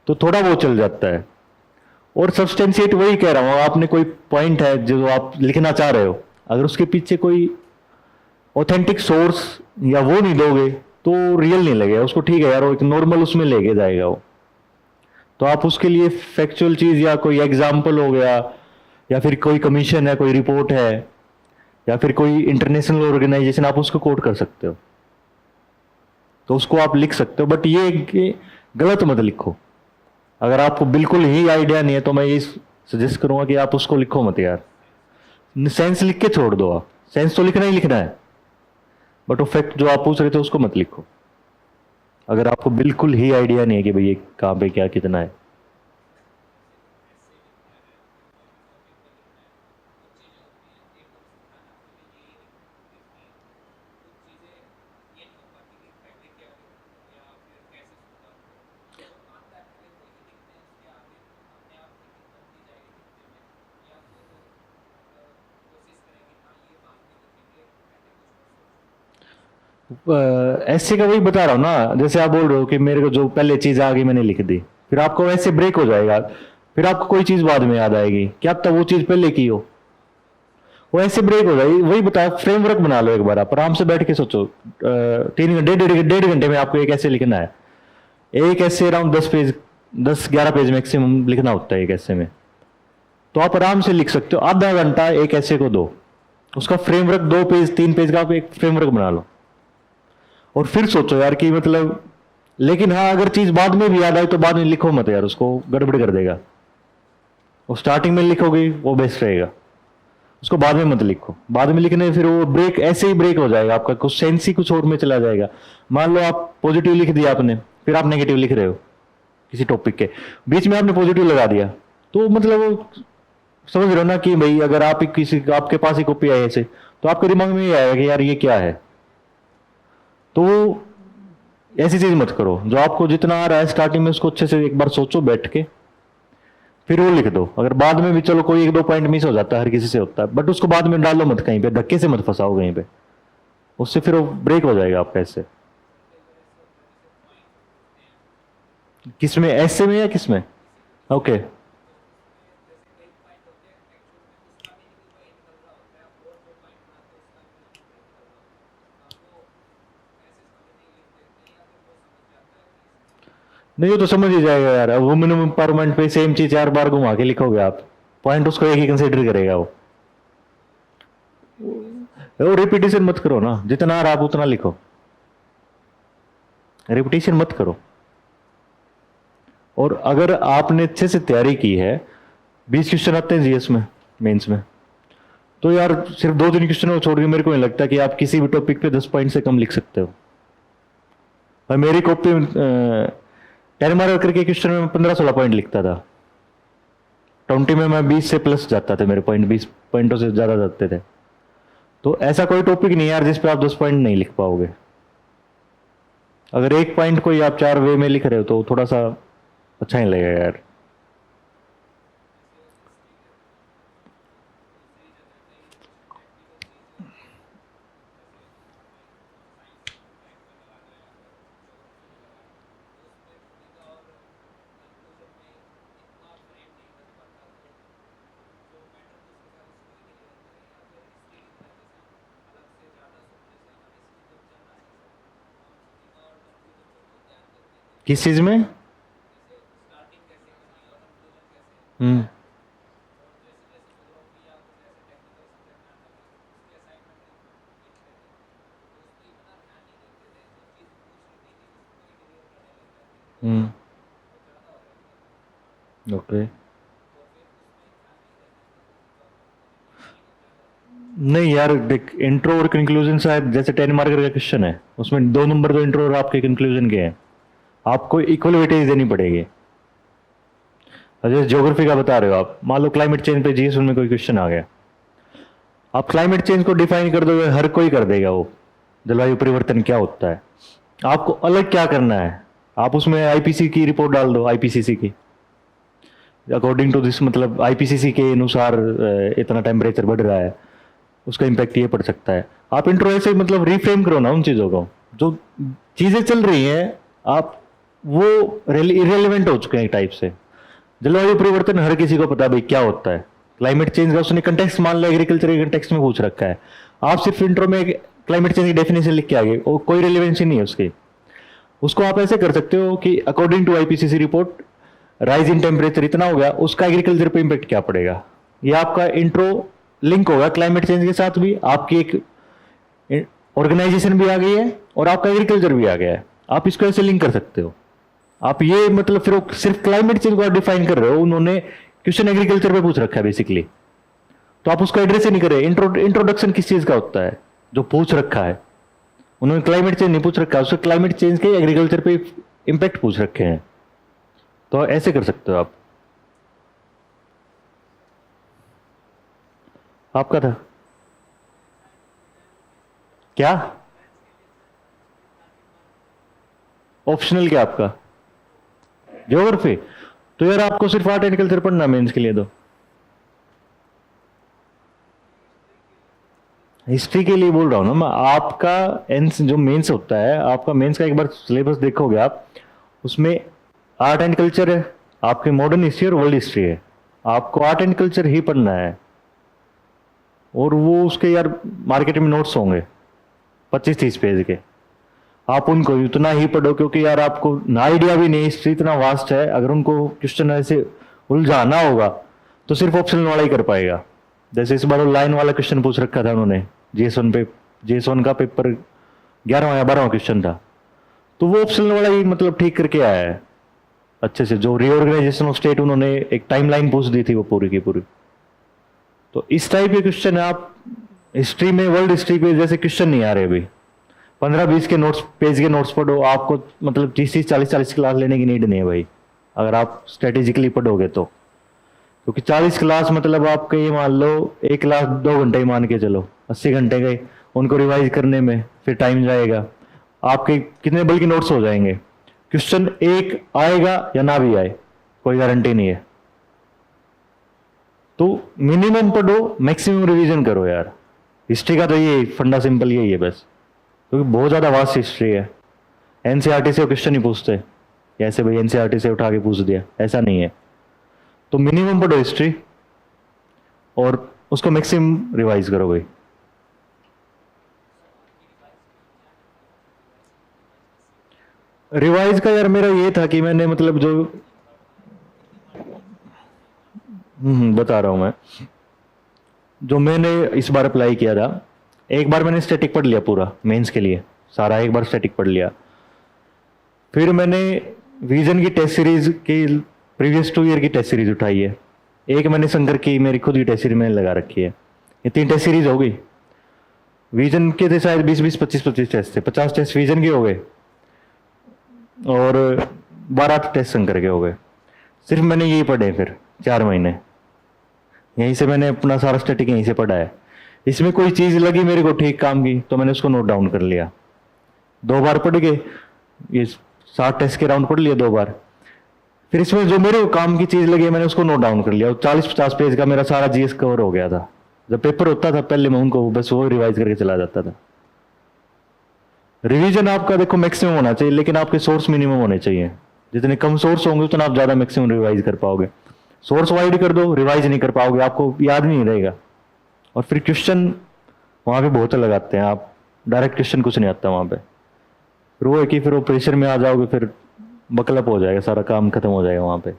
तो थोड़ा बहुत चल जाता है। और सब्सटेंशिएट वही कह रहा हूं, आपने कोई पॉइंट है जो आप लिखना चाह रहे हो, अगर उसके पीछे कोई ऑथेंटिक सोर्स या वो नहीं दोगे तो रियल नहीं लगेगा उसको। ठीक है यार, वो एक नॉर्मल उसमें लेके जाएगा वो। तो आप उसके लिए फैक्चुअल चीज या कोई एग्जाम्पल हो गया, या फिर कोई कमीशन है, कोई रिपोर्ट है, या फिर कोई इंटरनेशनल ऑर्गेनाइजेशन, आप उसको कोट कर सकते हो, तो उसको आप लिख सकते हो। बट ये गलत मत लिखो। अगर आपको बिल्कुल ही आइडिया नहीं है तो मैं ये सजेस्ट करूंगा कि आप उसको लिखो मत यार, सेंस लिख के छोड़ दो। आप सेंस तो लिखना ही लिखना है, बट वो फैक्ट जो आप पूछ रहे थे उसको मत लिखो, अगर आपको बिल्कुल ही आइडिया नहीं है कि भाई ये कहां पे क्या कितना है। ऐसे का वही बता रहा हूँ ना, जैसे आप बोल रहे हो कि मेरे को जो पहले चीज आ गई मैंने लिख दी, फिर आपको वैसे ब्रेक हो जाएगा, फिर आपको कोई चीज बाद में याद आएगी, क्या तब वो चीज पहले की हो, वो ऐसे ब्रेक हो जाएगी। वही बताया, फ्रेमवर्क बना लो एक बार, आप आराम से बैठ के सोचो। 3 घंटे 1.5 घंटे में आपको एक ऐसे लिखना है, एक ऐसे अराउंड 10 पेज, 10-11 पेज मैक्सिमम लिखना होता है एक ऐसे में, तो आप आराम से लिख सकते हो। आधा घंटा एक ऐसे को दो, उसका फ्रेमवर्क 2 पेज 3 पेज का आप एक फ्रेमवर्क बना लो, और फिर सोचो यार कि मतलब, लेकिन हाँ अगर चीज बाद में भी याद आए तो बाद में लिखो मत यार, उसको गड़बड़ कर देगा। वो स्टार्टिंग में लिखोगे वो बेस्ट रहेगा, उसको बाद में मत लिखो। बाद में लिखने फिर वो ब्रेक ऐसे ही ब्रेक हो जाएगा आपका, कुछ सेंस ही कुछ और में चला जाएगा। मान लो आप पॉजिटिव लिख दिया आपने, फिर आप नेगेटिव लिख रहे हो किसी टॉपिक के, बीच में आपने पॉजिटिव लगा दिया, तो मतलब वो समझ रहे हो ना कि भाई अगर आप किसी आपके पास ही कॉपी आई ऐसे, तो आपके दिमाग में ये आएगा कि यार ये क्या है। तो ऐसी चीज मत करो, जो आपको जितना आ रहा है स्टार्टिंग में उसको अच्छे से एक बार सोचो बैठ के, फिर वो लिख दो। अगर बाद में भी चलो कोई 1-2 पॉइंट मिस हो जाता है, हर किसी से होता है, बट उसको बाद में डालो मत कहीं पे, धक्के से मत फंसाओ कहीं पे, उससे फिर वो ब्रेक हो जाएगा आपका। ऐसे किसमें, ऐसे में या किसमें? ओके। नहीं वो तो समझ ही जाएगा यार, अब वुमेन एम्पावरमेंट पे सेम चीज 4 बार घुमा के लिखोगे आप, पॉइंट उसको एक ही कंसिडर करेगा वो रिपीटेशन मत करो ना, जितना आ रहा आप उतना लिखो, रिपीटेशन मत करो। और अगर आपने अच्छे से तैयारी की है, 20 क्वेश्चन आते हैं जीएस में, मेंस में, तो यार सिर्फ 2-3 क्वेश्चन को छोड़ के मेरे को नहीं लगता कि आप किसी भी टॉपिक पे 10 पॉइंट से कम लिख सकते हो। और मेरी कॉपी 10 मार्क करके क्वेश्चन में 15-16 पॉइंट लिखता था, 20 में मैं 20 से प्लस जाता था, मेरे पॉइंट 20 पॉइंटों से ज्यादा जाते थे। तो ऐसा कोई टॉपिक नहीं यार जिस पे आप 10 पॉइंट नहीं लिख पाओगे। अगर एक पॉइंट को ही आप 4 वे में लिख रहे हो तो थोड़ा सा अच्छा नहीं लगेगा यार। किस चीज में? हम्म। हम्म। ओके। नहीं यार देख, इंट्रो और कंक्लूजन शायद जैसे 10 मार्कर का क्वेश्चन है, उसमें 2 नंबर तो इंट्रो और आपके कंक्लूजन के हैं, आपको इक्वल वेटेज देनी पड़ेगी। और जैसे ज्योग्राफी का बता रहे हो आप, मान लो क्लाइमेट चेंज पे जीएस में कोई क्वेश्चन आ गया, आप क्लाइमेट चेंज को डिफाइन कर दोगे, हर कोई कर देगा वो, जलवायु परिवर्तन क्या होता है। आपको अलग क्या करना है, आप उसमें आईपीसी की रिपोर्ट डाल दो, आईपीसीसी की, अकॉर्डिंग टू दिस, मतलब आईपीसीसी के अनुसार इतना टेम्परेचर बढ़ रहा है, उसका इम्पैक्ट ये पड़ सकता है। आप इंट्रो ऐसे मतलब रिफ्रेम करो ना उन चीजों को, जो चीजें चल रही हैं, आप वो इरेलीवेंट हो चुके हैं एक टाइप से। जलवायु परिवर्तन हर किसी को पता है भाई क्या होता है, क्लाइमेट चेंज का उसने कंटेक्स्ट मान लिया, एग्रीकल्चर के कंटेक्स्ट में पूछ रखा है, आप सिर्फ इंट्रो में क्लाइमेट चेंज की डेफिनेशन लिख के आ गए, और कोई रिलेवेंसी नहीं है उसकी। उसको आप ऐसे कर सकते हो कि according to IPCC report rise in temperature इतना हो गया, उसका एग्रीकल्चर पे इंपैक्ट क्या पड़ेगा। ये आपका इंट्रो लिंक होगा क्लाइमेट चेंज के साथ भी, आपकी एक ऑर्गेनाइजेशन भी आ गई है और आपका एग्रीकल्चर भी आ गया है, आप इसको ऐसे लिंक कर सकते हो। आप ये मतलब फिर वो सिर्फ क्लाइमेट चेंज को डिफाइन कर रहे हो, उन्होंने क्वेश्चन एग्रीकल्चर पे पूछ रखा है बेसिकली, तो आप उसको एड्रेस ही नहीं करे। इंट्रोडक्शन किस चीज का होता है जो पूछ रखा है, उन्होंने क्लाइमेट चेंज नहीं पूछ रखा, उससे क्लाइमेट चेंज के एग्रीकल्चर पे इंपैक्ट पूछ रखे हैं, तो ऐसे कर सकते हो आप। आपका था क्या? ऑप्शनल क्या आपका? ज्योग्राफी? तो यार आपको सिर्फ आर्ट एंड कल्चर पढ़ना मेंस के लिए, तो हिस्ट्री के लिए बोल रहा हूँ ना मैं, आपका एंस जो मेंस होता है, आपका मेंस का एक बार सिलेबस देखोगे आप, उसमें आर्ट एंड कल्चर है, आपके मॉडर्न हिस्ट्री और वर्ल्ड हिस्ट्री है, आपको आर्ट एंड कल्चर ही पढ़ना है। और वो उसके यार मार्केट में नोट्स होंगे 25-30 पेज के, आप उनको उतना ही पढ़ो, क्योंकि यार आपको ना आइडिया भी नहीं, हिस्ट्री इतना वास्ट है, अगर उनको क्वेश्चन ऐसे उलझाना होगा तो सिर्फ ऑप्शनल वाला ही कर पाएगा। जैसे इस बार लाइन वाला क्वेश्चन पूछ रखा था उन्होंने JS1 पे, JS1 का पेपर 11वां या 12वां क्वेश्चन था, तो वो ऑप्शनल वाला ही मतलब ठीक करके आया है अच्छे से। जो रीऑर्गेनाइजेशन ऑफ स्टेट उन्होंने एक टाइमलाइन पूछ दी थी वो पूरी की पूरी। तो इस टाइप के क्वेश्चन है, आप हिस्ट्री में वर्ल्ड हिस्ट्री पे जैसे क्वेश्चन नहीं आ रहे अभी, 15-20 के नोट्स, पेज के नोट्स पढ़ो, आपको मतलब 30-30 40-40 क्लास लेने की नीड नहीं है भाई, अगर आप स्ट्रेटेजिकली पढ़ोगे तो। क्योंकि 40 क्लास मतलब आपके ये मान लो 1 क्लास 2 घंटे ही मान के चलो, 80 घंटे गए उनको रिवाइज करने में, फिर टाइम जाएगा, आपके कितने बल्कि नोट्स हो जाएंगे। क्वेश्चन एक आएगा या ना भी आए, कोई गारंटी नहीं है। तो मिनिमम पढ़ो, मैक्सिमम रिवीजन करो यार। हिस्ट्री का तो ये फंडा सिंपल यही है बस, क्योंकि बहुत ज्यादा वास्ट हिस्ट्री है। एनसीईआरटी से क्वेश्चन नहीं पूछते ऐसे भाई एनसीईआरटी से उठा के पूछ दिया, ऐसा नहीं है। तो मिनिमम पढ़ो हिस्ट्री और उसको मैक्सिमम रिवाइज करो भाई। रिवाइज का यार मेरा ये था कि मैंने मतलब जो बता रहा हूं मैं, जो मैंने इस बार अप्लाई किया था, एक बार मैंने स्टैटिक पढ़ लिया पूरा मेंस के लिए, सारा एक बार स्टैटिक पढ़ लिया। फिर मैंने विजन की टेस्ट सीरीज की प्रीवियस 2 ईयर की टेस्ट सीरीज उठाई है, एक मैंने शंकर की मेरी खुद की टेस्ट सीरीज मैंने लगा रखी है, ये 3 टेस्ट सीरीज हो गई। विजन के थे शायद 20-20 25-25 टेस्ट थे, 50 टेस्ट विजन के हो गए और 12 टेस्ट शंकर के हो गए। सिर्फ मैंने यही पढ़े फिर 4 महीने, यहीं से मैंने अपना सारा स्टैटिक यहीं से पढ़ा है। इसमें कोई चीज लगी मेरे को ठीक काम की तो मैंने उसको नोट डाउन कर लिया, 2 बार पढ़ के ये 60 टेस्ट के राउंड पढ़ लिया 2 बार। फिर इसमें जो मेरे को काम की चीज लगी मैंने उसको नोट डाउन कर लिया, और 40-50 पेज का मेरा सारा जीएस कवर हो गया था। जब पेपर होता था पहले मैं उनको बस वो रिवाइज करके चला जाता था। रिवीजन आपका देखो मैक्सिमम होना चाहिए, लेकिन आपके सोर्स मिनिमम होने चाहिए। जितने कम सोर्स होंगे उतना आप ज्यादा मैक्सिमम रिवाइज कर पाओगे। सोर्स वाइड कर दो, रिवाइज नहीं कर पाओगे, आपको याद नहीं रहेगा। और फिर क्वेश्चन वहां पे बहुत अलग आते हैं, आप डायरेक्ट क्वेश्चन कुछ नहीं आता वहां पे। फिर वो है कि फिर वो प्रेशर में आ जाओगे, फिर बकलप हो जाएगा, सारा काम खत्म हो जाएगा वहां पे।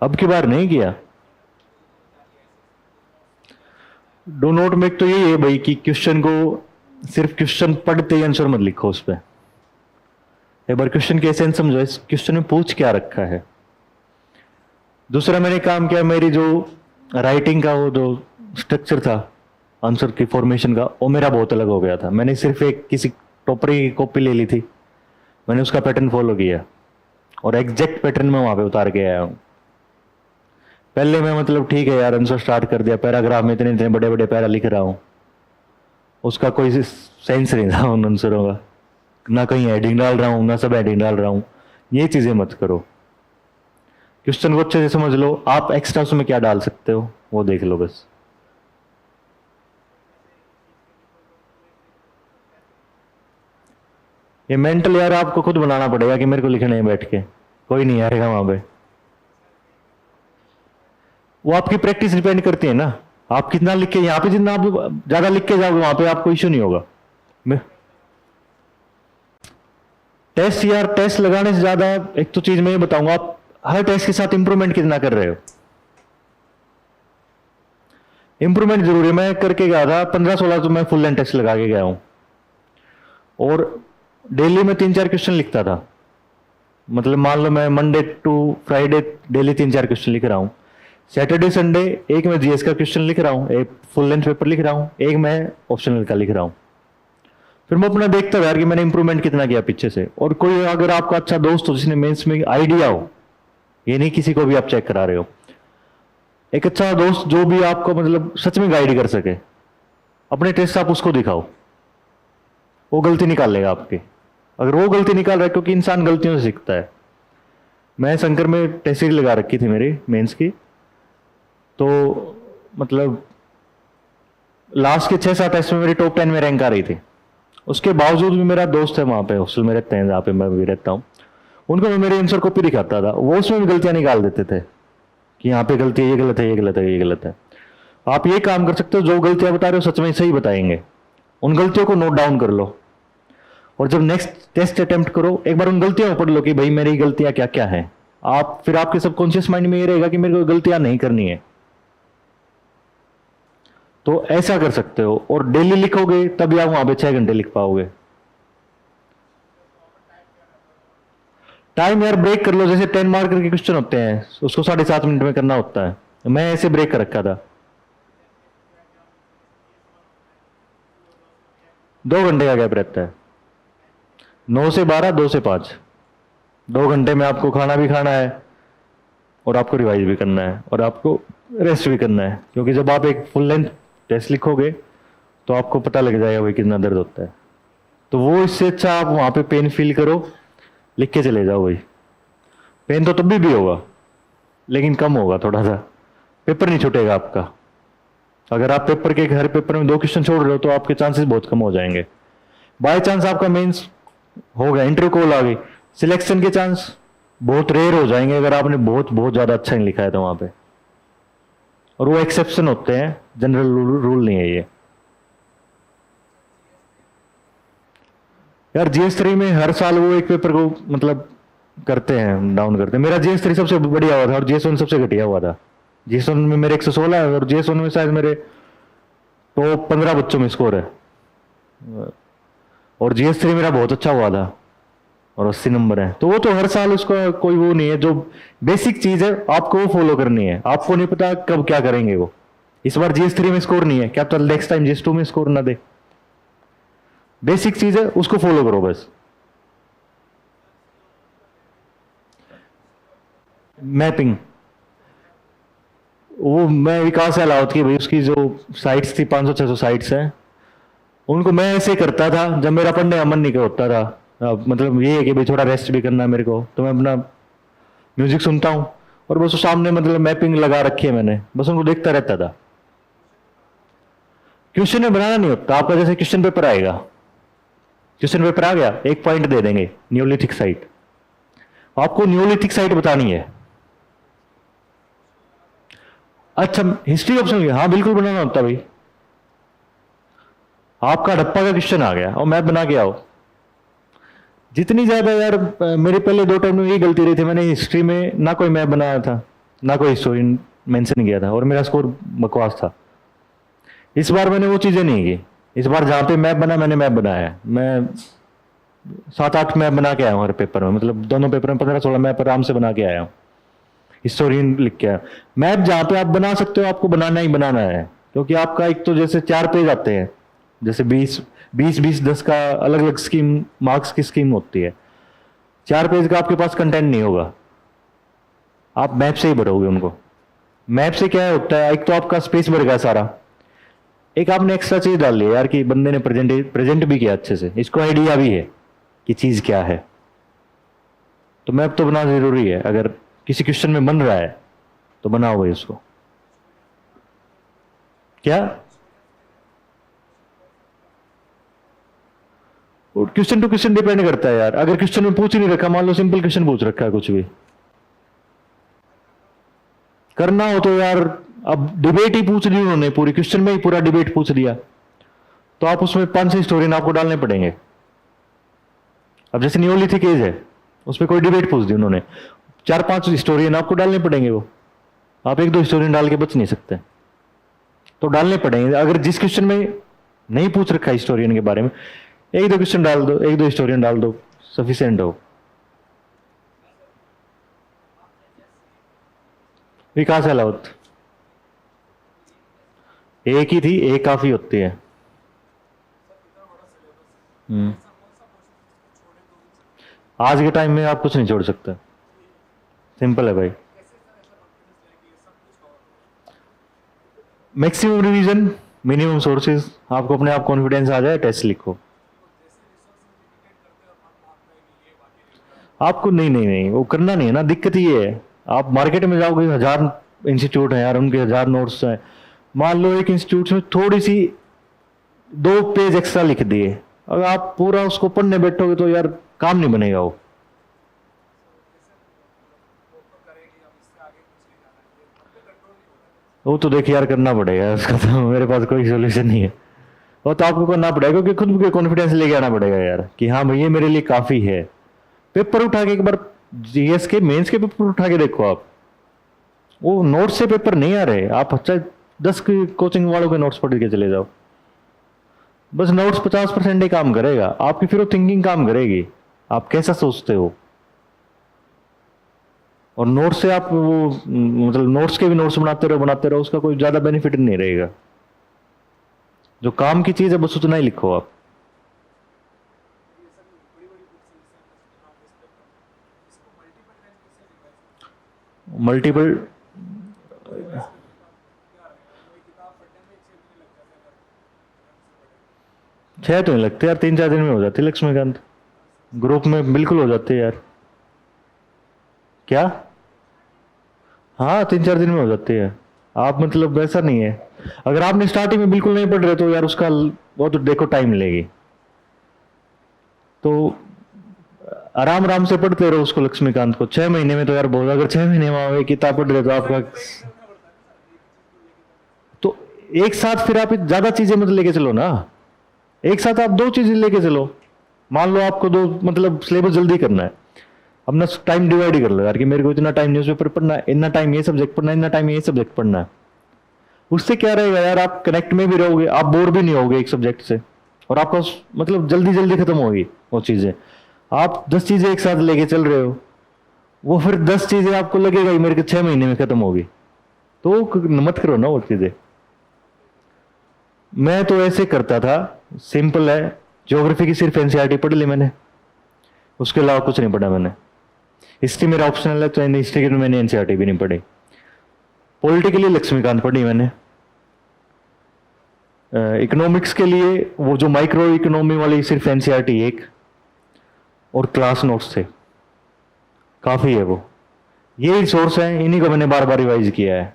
अब की बार नहीं किया। डो नोट मेक तो यही है भाई कि क्वेश्चन को सिर्फ क्वेश्चन पढ़ते ही आंसर मत लिखो उस पर, एक बार क्वेश्चन के एसेंस समझो, इस क्वेश्चन में पूछ क्या रखा है। दूसरा मैंने काम किया, मेरी जो राइटिंग का वो जो स्ट्रक्चर था आंसर की फॉर्मेशन का, वो मेरा बहुत अलग हो गया था। मैंने सिर्फ एक किसी टोपरी की कॉपी ले ली थी, मैंने उसका पैटर्न फॉलो किया और एग्जैक्ट पैटर्न में वहां पे उतार के आया हूँ। पहले मैं मतलब ठीक है यार आंसर स्टार्ट कर दिया, पैराग्राफ में इतने इतने बड़े बड़े पैरा लिख रहा हूँ, उसका कोई सेंस नहीं था उन आंसरों का, ना कहीं हेडिंग डाल रहा हूँ ना सब हेडिंग डाल रहा हूँ। ये चीजें मत करो, क्वेश्चन को अच्छे से समझ लो, आप एक्स्ट्रा उसमें क्या डाल सकते हो वो देख लो बस। ये मेंटल यार आपको खुद बनाना पड़ेगा कि मेरे को लिखना है बैठ के, कोई नहीं आएगा वहां पे। वो आपकी प्रैक्टिस डिपेंड करती है ना, आप कितना लिख के, यहाँ पे जितना आप ज्यादा लिख के जाओगे वहां पे आपको इश्यू नहीं होगा। टेस्ट यार, टेस्ट लगाने से ज्यादा एक तो चीज मैं ये बताऊंगा, आप हर टेस्ट के साथ इंप्रूवमेंट कितना कर रहे हो। इंप्रूवमेंट जरूरी है, मैं करके गया था 15-16 तो मैं फुल लेंथ टेस्ट लगा के गया हूं, और डेली में 3-4 क्वेश्चन लिखता था। मतलब मान लो मैं Monday to Friday daily 3-4 question लिख रहा हूँ, सैटरडे संडे एक मैं जीएस का क्वेश्चन लिख रहा हूँ, एक फुल लेंथ पेपर लिख रहा हूँ, एक मैं ऑप्शनल का लिख रहा हूँ। फिर मैं अपना देखता था यार कि मैंने इंप्रूवमेंट कितना किया पीछे से। और कोई अगर आपका अच्छा दोस्त हो जिसने मेंस में आइडिया हो, ये नहीं किसी को भी आप चेक करा रहे हो, एक अच्छा दोस्त जो भी आपको मतलब सच में गाइड कर सके, अपने टेस्ट आप उसको दिखाओ, वो गलती निकाल लेगा आपकी। अगर वो गलती निकाल रहा है, क्योंकि इंसान गलतियों से सीखता है, मैं शंकर में टेस्ट सीरीज लगा रखी थी मेरी मेंस की, तो मतलब लास्ट के 6-7 टेस्ट में मेरी टॉप 10 में रैंक आ रही थी। उसके बावजूद भी मेरा दोस्त है वहाँ पे हॉस्टल में रहते हैं जहाँ पे मैं भी रहता हूँ, उनको मैं मेरी आंसर कॉपी दिखाता था, वो उसमें भी गलतियाँ निकाल देते थे कि यहाँ पे गलती है, ये गलत है, ये गलत है, ये गलत है। आप ये काम कर सकते हो, जो गलतियाँ बता रहे हो सच में सही बताएंगे, उन गलतियों को नोट डाउन कर लो, और जब नेक्स्ट टेस्ट अटेम्प्ट करो एक बार उन गलतियों को पढ़ लो कि भाई मेरी गलतियाँ क्या क्या है। आप फिर आपके सबकॉन्शियस माइंड में ये रहेगा कि मेरे को गलतियाँ नहीं करनी है, तो ऐसा कर सकते हो। और डेली लिखोगे तभी आप वहां पे 6 घंटे लिख पाओगे। टाइम यार ब्रेक कर लो, जैसे 10 मार्कर के क्वेश्चन होते हैं उसको 7.5 मिनट में करना होता है, मैं ऐसे ब्रेक कर रखा था। 2 घंटे का गैप रहता है, 9 से 12, 2 से 5। 2 घंटे में आपको खाना भी खाना है और आपको रिवाइज भी करना है और आपको रेस्ट भी करना है, क्योंकि जब आप एक फुल लेंथ टेस्ट लिखोगे तो आपको पता लग जाएगा भाई कितना दर्द होता है। तो वो इससे अच्छा आप वहां पे पेन फील करो, लिख के चले जाओ। भाई पेन तो तब भी होगा लेकिन कम होगा थोड़ा सा, पेपर नहीं छूटेगा आपका। अगर आप पेपर के हर पेपर में 2 क्वेश्चन छोड़ रहे हो तो आपके चांसेस बहुत कम हो जाएंगे। बाय चांस आपका मेंस हो गया, इंटरव्यू कॉल आ गई, सिलेक्शन के चांस बहुत रेयर हो जाएंगे अगर आपने बहुत बहुत ज्यादा अच्छा नहीं लिखा है तो वहां पे, और वो एक्सेप्शन होते हैं, जनरल रूल नहीं है ये। यार GS3 में हर साल वो एक पेपर को मतलब करते हैं, डाउन करते हैं। मेरा GS3 सबसे बढ़िया हुआ था और GS1 सबसे घटिया हुआ था। GS1 में मेरे 116 है और GS1 में शायद मेरे टॉप 15 बच्चों में स्कोर है, और GS3 मेरा बहुत अच्छा हुआ था और 80 नंबर है। तो वो तो हर साल उसका कोई वो नहीं है, जो बेसिक चीज है आपको वो फॉलो करनी है। आपको नहीं पता कब क्या करेंगे वो, इस बार GS3 में स्कोर नहीं है, क्या पता नेक्स्ट टाइम GS2 में स्कोर ना दे। बेसिक चीज है उसको फॉलो करो बस। मैपिंग, वो मैं विकास अलाउत की भाई उसकी जो साइट्स थी 500-600 साइट्स हैं, उनको मैं ऐसे करता था जब मेरा पढ़ने का मन नहीं होता था। मतलब ये है कि भाई थोड़ा रेस्ट भी करना है मेरे को, तो मैं अपना म्यूजिक सुनता हूँ और बस सामने मतलब मैपिंग लगा रखी है मैंने, बस उनको देखता रहता था। क्वेश्चन में बनाना नहीं होता आपका, जैसे क्वेश्चन पेपर आएगा, क्वेश्चन पेपर आ गया, एक पॉइंट दे देंगे न्यूलिथिक साइट, आपको न्यूलिथिक साइट बतानी है। अच्छा हिस्ट्री ऑप्शन, हाँ बिल्कुल बनाना होता भाई। आपका हड़प्पा का क्वेश्चन आ गया और मैप बना के आओ। जितनी ज्यादा यार मेरे पहले 2 टाइम में यही गलती रही थी, मैंने हिस्ट्री में ना कोई मैप बनाया था ना कोई हिस्टोरियन मेंशन किया था और मेरा स्कोर बकवास था। इस बार मैंने वो चीजें नहीं की, इस बार जहां पे मैप बना मैंने मैप बनाया है। मैं 7-8 मैप बना के आया हूँ हर पेपर में, मतलब दोनों पेपर में 15-16 मैप आराम से बना के आया हूँ, हिस्टोरियन लिख के आया। मैप जहां पे आप बना सकते हो आपको बनाना ही बनाना है, क्योंकि आपका एक तो जैसे 4 पेज आते हैं, जैसे 20-20-10 का अलग अलग स्कीम मार्क्स की स्कीम होती है, 4 पेज का आपके पास कंटेंट नहीं होगा, आप मैप से ही भरोगे उनको। मैप से क्या होता है, एक तो आपका स्पेस भर गया सारा, एक आपने एक्स्ट्रा चीज डाल ली यार कि बंदे ने प्रेजेंट भी किया अच्छे से, इसको आइडिया भी है कि चीज क्या है, तो मैप तो बनाना जरूरी है। अगर किसी क्वेश्चन में बन रहा है तो बनाओ भाई उसको। क्या क्वेश्चन टू क्वेश्चन डिपेंड करता है यार, अगर क्वेश्चन में पूछ ही नहीं रखा, मान लो सिंपल क्वेश्चन पूछ रखा है, कुछ भी करना हो तो यार, अब डिबेट ही पूछ ली उन्होंने, पूरी क्वेश्चन में ही पूरा डिबेट पूछ दिया, तो आप उसमें 5-6 हिस्टोरियन आपको डालने पड़ेंगे। अब जैसे नियोलिथिक एज है उसमें कोई डिबेट पूछ दी उन्होंने, 4-5 हिस्टोरियन आपको डालने पड़ेंगे, वो आप 1-2 हिस्टोरियन डाल के बच नहीं सकते, तो डालने पड़ेंगे। अगर जिस क्वेश्चन में नहीं पूछ रखा हिस्टोरियन के बारे में, 1-2 क्वेश्चन डाल दो, 1-2 हिस्टोरियन डाल दो, सफिशिएंट हो। विकास अलाउत एक ही थी, एक काफी होती है। आज के टाइम में आप कुछ नहीं छोड़ सकते, सिंपल है भाई। मैक्सिमम रिवीजन, मिनिमम सोर्सेज, आपको अपने आप कॉन्फिडेंस आ जाए, टेस्ट लिखो। आपको नहीं नहीं नहीं वो करना नहीं है ना, दिक्कत ये है। आप मार्केट में जाओगे, 1000 इंस्टीट्यूट हैं यार, उनके 1000 नोट्स हैं। मान लो एक इंस्टीट्यूट में थोड़ी सी 2 पेज एक्स्ट्रा लिख दिए, अगर आप पूरा उसको पढ़ने बैठोगे तो यार काम नहीं बनेगा वो तो देखिए यार करना पड़ेगा उसका, तो मेरे पास कोई सोल्यूशन नहीं है। वो तो आपको करना पड़ेगा, क्योंकि खुद के कॉन्फिडेंस लेके आना पड़ेगा यार कि हाँ भाई ये मेरे लिए काफी है। पेपर उठा के एक बार जीएस के मेंस के पेपर उठा के देखो आप, वो नोट से पेपर नहीं आ रहे, आप अच्छा 10 कोचिंग वालों के नोट्स पढ़ के चले जाओ, बस नोट्स 50% ही काम करेगा आपकी, फिर वो थिंकिंग काम करेगी, आप कैसा सोचते हो। और नोट्स से आप वो मतलब नोट्स के भी नोट्स बनाते रहो, उसका कोई ज्यादा बेनिफिट नहीं रहेगा। जो काम की चीज है बस उतना ही लिखो आप। मल्टीपल 6 तो नहीं लगते यार, 3-4 दिन में हो जाती है लक्ष्मीकांत, ग्रुप में बिल्कुल हो जाती है यार। क्या? हाँ 3-4 दिन में हो जाती है। आप मतलब ऐसा नहीं है, अगर आपने स्टार्टिंग में बिल्कुल नहीं पढ़ रहे तो यार उसका वो तो देखो टाइम लेगी, तो आराम आराम से पढ़ते रहो उसको लक्ष्मीकांत को। 6 महीने में तो यार बहुत, अगर 6 महीने में आप एक किताब पढ़ रहे तो आपका तो एक साथ फिर आप ज्यादा चीजें मत लेके चलो ना, एक साथ आप 2 चीजें लेके चलो। मान लो आपको दो मतलब सिलेबस जल्दी करना है, अपना टाइम डिवाइड ही कर लो यार कि मेरे को इतना टाइम न्यूज़पेपर पढ़ना है, इतना टाइम ये सब्जेक्ट पढ़ना है, इतना टाइम ये सब्जेक्ट पढ़ना है। उससे क्या रहेगा यार, आप कनेक्ट में भी रहोगे, आप बोर भी नहीं होगे एक सब्जेक्ट से, और आपका मतलब जल्दी जल्दी खत्म होगी वो चीजें। आप 10 चीजें एक साथ लेके चल रहे हो, वो फिर 10 चीजें आपको लगेगा ही मेरे को 6 महीने में खत्म होगी, तो मत करो ना वो चीजें। मैं तो ऐसे करता था, सिंपल है, ज्योग्राफी की सिर्फ एनसीईआरटी पढ़ ली मैंने, उसके अलावा कुछ नहीं पढ़ा मैंने। हिस्ट्री मेरा ऑप्शनल है तो हिस्ट्री की मैंने एनसीईआरटी भी नहीं पढ़ी। पॉलिटिकली लक्ष्मीकांत पढ़ी मैंने। इकोनॉमिक्स के लिए वो जो माइक्रो इकोनॉमी वाली सिर्फ एनसीईआरटी एक, और क्लास नोट्स थे, काफी है वो। ये सोर्स है, इन्हीं को मैंने बार बार रिवाइज किया है।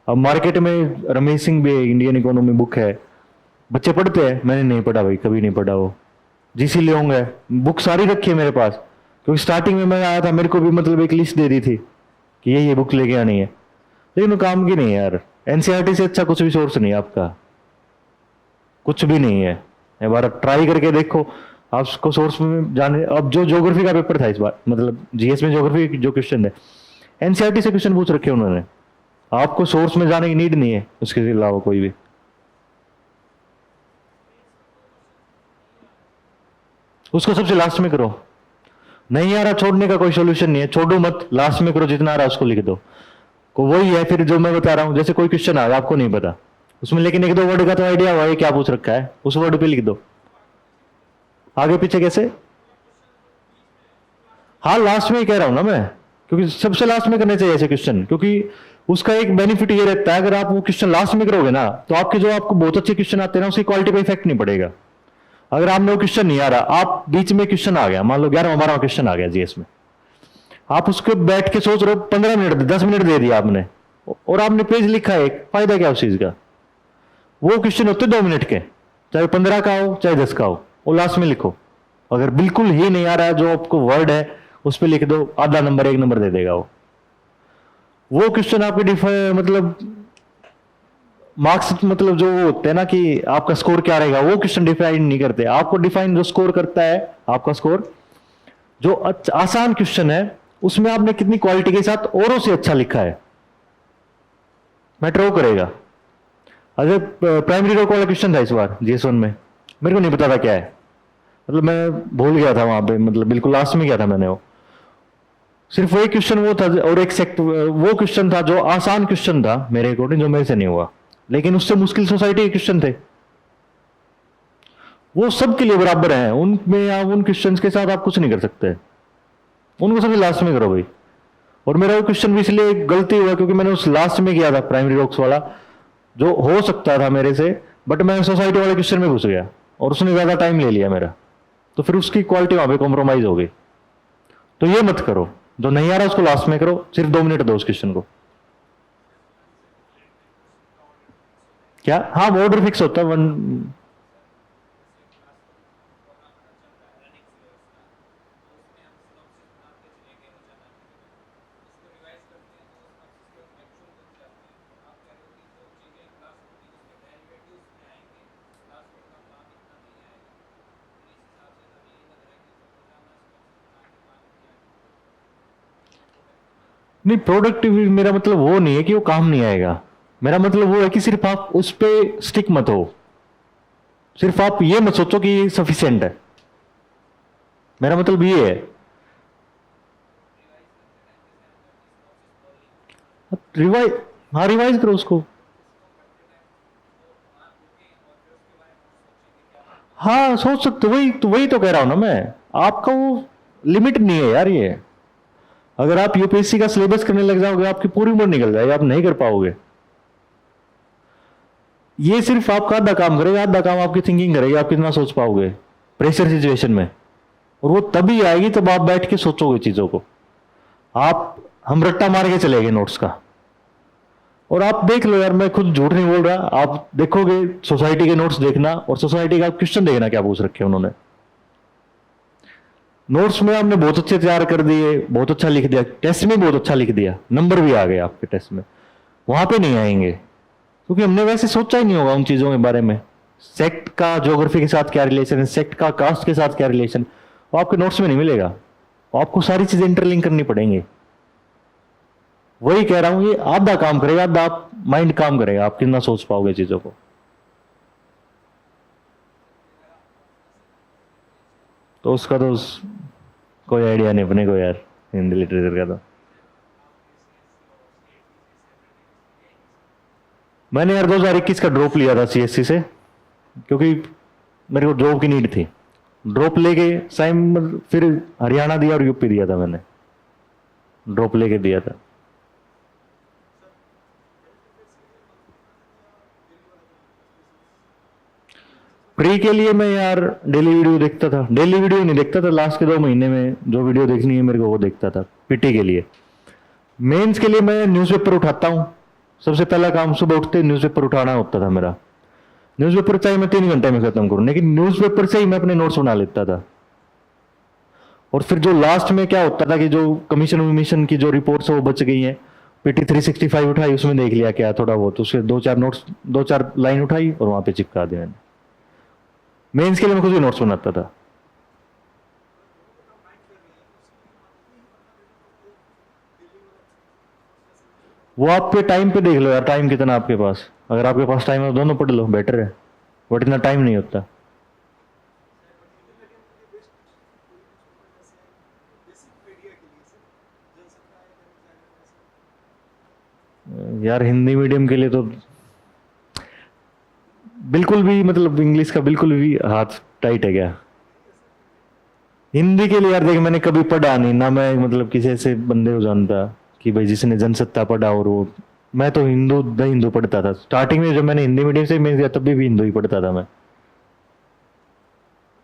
अब मार्केट में रमेश सिंह भी इंडियन इकोनॉमी बुक है, बच्चे पढ़ते हैं, मैंने नहीं पढ़ा भाई, कभी नहीं पढ़ा वो। जीसी लियोंग है, बुक सारी रखी है मेरे पास, क्योंकि स्टार्टिंग में मैं आया था, मेरे को भी मतलब एक लिस्ट दे दी थी कि ये बुक लेके आनी है, लेकिन वो काम की नहीं है यार। एनसीईआरटी से अच्छा कुछ भी सोर्स नहीं है आपका, कुछ भी नहीं है। एक बार ट्राई करके देखो आप उसको सोर्स में जाने। अब जो ज्योग्राफी का पेपर था इस बार, मतलब जीएस में ज्योग्राफी जो क्वेश्चन है, एनसीईआरटी से क्वेश्चन पूछ रखे उन्होंने, आपको सोर्स में जाने की नीड नहीं है उसके अलावा कोई भी। उसको सबसे लास्ट में करो, नहीं आ रहा छोड़ने का कोई सोल्यूशन नहीं है, छोड़ो मत, लास्ट में करो, जितना आ रहा है उसको लिख दो। को वही है फिर जो मैं बता रहा हूं, जैसे कोई क्वेश्चन आ रहा है आपको नहीं पता उसमें, लेकिन 1-2 वर्ड का तो आइडिया हुआ है क्या पूछ रखा है, उस वर्ड पे लिख दो, आगे पीछे कैसे। हाँ लास्ट में ही कह रहा हूं ना मैं, क्योंकि सबसे लास्ट में करने चाहिए ऐसे क्वेश्चन, क्योंकि उसका एक बेनिफिट ये रहता है, अगर आप वो क्वेश्चन लास्ट में करोगे ना तो आपके जो आपको बहुत अच्छे क्वेश्चन आते हैं ना, उसकी क्वालिटी पे इफेक्ट नहीं पड़ेगा। अगर आपने वो क्वेश्चन नहीं आ रहा, आप बीच में क्वेश्चन आ गया, मान लो 11वां क्वेश्चन आ गया जीएस में, आप उसको बैठ के सोच रहे हो 15 मिनट 10 मिनट दे दिया आपने, और आपने पेज लिखा है, फायदा क्या उस चीज का। वो क्वेश्चन होते 2 मिनट के, चाहे 15 का हो चाहे 10 का हो, वो लास्ट में लिखो। अगर बिल्कुल ही नहीं आ रहा है, जो आपको वर्ड है उस पर लिख दो, आधा नंबर 1 नंबर दे देगा वो क्वेश्चन आपके मतलब मार्क्स, मतलब जो होते हैं ना कि आपका स्कोर क्या रहेगा, वो क्वेश्चन डिफाइन नहीं करते। आपको डिफाइन जो स्कोर करता है आपका स्कोर, जो आसान क्वेश्चन है उसमें आपने कितनी क्वालिटी के साथ औरों से अच्छा लिखा है, मैटर वो करेगा। अगर प्राइमरी रोक वाला क्वेश्चन था इस बार जीएस 1 में, मेरे को नहीं पता था क्या है, मतलब मैं भूल गया था वहां पे, मतलब बिल्कुल लास्ट में गया था मैंने, वो सिर्फ वही क्वेश्चन वो था, और एक सेक्ट वो क्वेश्चन था जो आसान क्वेश्चन था मेरे अकॉर्डिंग, जो मेरे से नहीं हुआ, लेकिन उससे मुश्किल सोसाइटी के क्वेश्चन थे, वो सबके लिए बराबर हैं, उनमें आप उन क्वेश्चंस के साथ आप कुछ नहीं कर सकते, उनको सबसे लास्ट में करो भाई। और मेरा वो क्वेश्चन भी इसलिए गलती हुआ क्योंकि मैंने उस लास्ट में किया था प्राइमरी रॉक्स वाला, जो हो सकता था मेरे से, बट मैं सोसाइटी वाले क्वेश्चन में घुस गया और उसने ज्यादा टाइम ले लिया मेरा, तो फिर उसकी क्वालिटी वहां पे कॉम्प्रोमाइज हो गई। तो ये मत करो, जो नहीं आ रहा उसको लास्ट में करो, सिर्फ 2 मिनट दो उस क्वेश्चन को। क्या? हाँ, वो ऑर्डर फिक्स होता है वन। नहीं, प्रोडक्टिविटी मेरा मतलब वो नहीं है कि वो काम नहीं आएगा। मेरा मतलब वो है कि सिर्फ आप उस पे स्टिक मत हो, सिर्फ आप ये मत सोचो कि ये सफिशिएंट है। मेरा मतलब ये है। रिवाइज, हाँ रिवाइज करो उसको। हाँ सोच सकते हो, वही तो कह रहा हूं ना मैं। आपका वो लिमिट नहीं है यार ये। अगर आप यूपीएससी का सिलेबस करने लग जाओगे, आपकी पूरी उम्र निकल जाएगी, आप नहीं कर पाओगे। ये सिर्फ आपका आधा काम करेगा, आधा काम आपकी थिंकिंग करेगी, आप कितना सोच पाओगे प्रेशर सिचुएशन में। और वो तभी आएगी जब आप बैठ के सोचोगे चीजों को। आप हम रट्टा मार के चले गए नोट्स का। और आप देख लो यार, मैं खुद झूठ नहीं बोल रहा, आप देखोगे सोसाइटी के नोट्स देखना और सोसाइटी का क्वेश्चन देखना क्या पूछ रखे उन्होंने। नोट्स में आपने बहुत अच्छे तैयार कर दिए, बहुत अच्छा लिख दिया, टेस्ट में बहुत अच्छा लिख दिया, नंबर भी आ गए आपके टेस्ट में, वहां पे नहीं आएंगे क्योंकि हमने वैसे सोचा ही नहीं होगा उन चीजों के बारे में। सेक्ट का ज्योग्राफी के साथ क्या रिलेशन है, सेक्ट का कास्ट के साथ क्या रिलेशन, वो आपके नोट्स में नहीं मिलेगा। वो आपको सारी चीजें इंटरलिंक करनी पड़ेंगी। वही कह रहा हूं, ये आधा काम करेगा, आधा आप माइंड काम करेगा, आप कितना सोच पाओगे चीजों को। तो उसका तो कोई आइडिया नहीं अपने को यार, हिंदी लिटरेचर का तो। मैंने यार 2021 का ड्रॉप लिया था सीएससी से, क्योंकि मेरे को ड्रॉप की नीड थी। ड्रॉप लेके साइम फिर हरियाणा दिया और यूपी दिया था मैंने, ड्रॉप लेके दिया था। प्री के लिए मैं यार डेली वीडियो देखता था, डेली वीडियो नहीं देखता था, लास्ट के 2 महीने में जो वीडियो देखनी है मेरे को वो देखता था पीटी के लिए। मेंस के लिए मैं न्यूज़पेपर उठाता हूँ, सबसे पहला काम सुबह उठते न्यूज़पेपर उठाना होता था मेरा। न्यूज़पेपर चाहे मैं 3 घंटे में खत्म करूं, लेकिन न्यूज़पेपर से ही मैं अपने नोट्स बना लेता था। और फिर जो लास्ट में क्या होता था कि जो कमीशन वमीशन की जो रिपोर्ट्स है वो बच गई हैं, पीटी 365 उठाई, उसमें देख लिया क्या थोड़ा बहुत, उसके 2-4 नोट्स, 2-4 लाइन उठाई और वहां पे चिपका दिया मैंने। मेंस के लिए मैं खुद ही नोट्स बनाता था। वो आपके टाइम पे देख लो यार, टाइम कितना आपके पास, अगर आपके पास टाइम है तो दोनों पढ़ लो, बेटर है। बट इतना टाइम नहीं होता यार। हिंदी मीडियम के लिए तो बिल्कुल भी, मतलब इंग्लिश का बिल्कुल भी हाथ टाइट है क्या? हिंदी के लिए यार देख, मैंने कभी पढ़ा नहीं ना, मैं मतलब किसी ऐसे बंदे को जानता कि भाई जिसने जनसत्ता पढ़ा, और वो मैं तो हिंदू द हिंदू पढ़ता था स्टार्टिंग में, जब मैंने हिंदी मीडियम से मैं गया तब भी हिंदू ही पढ़ता था मैं।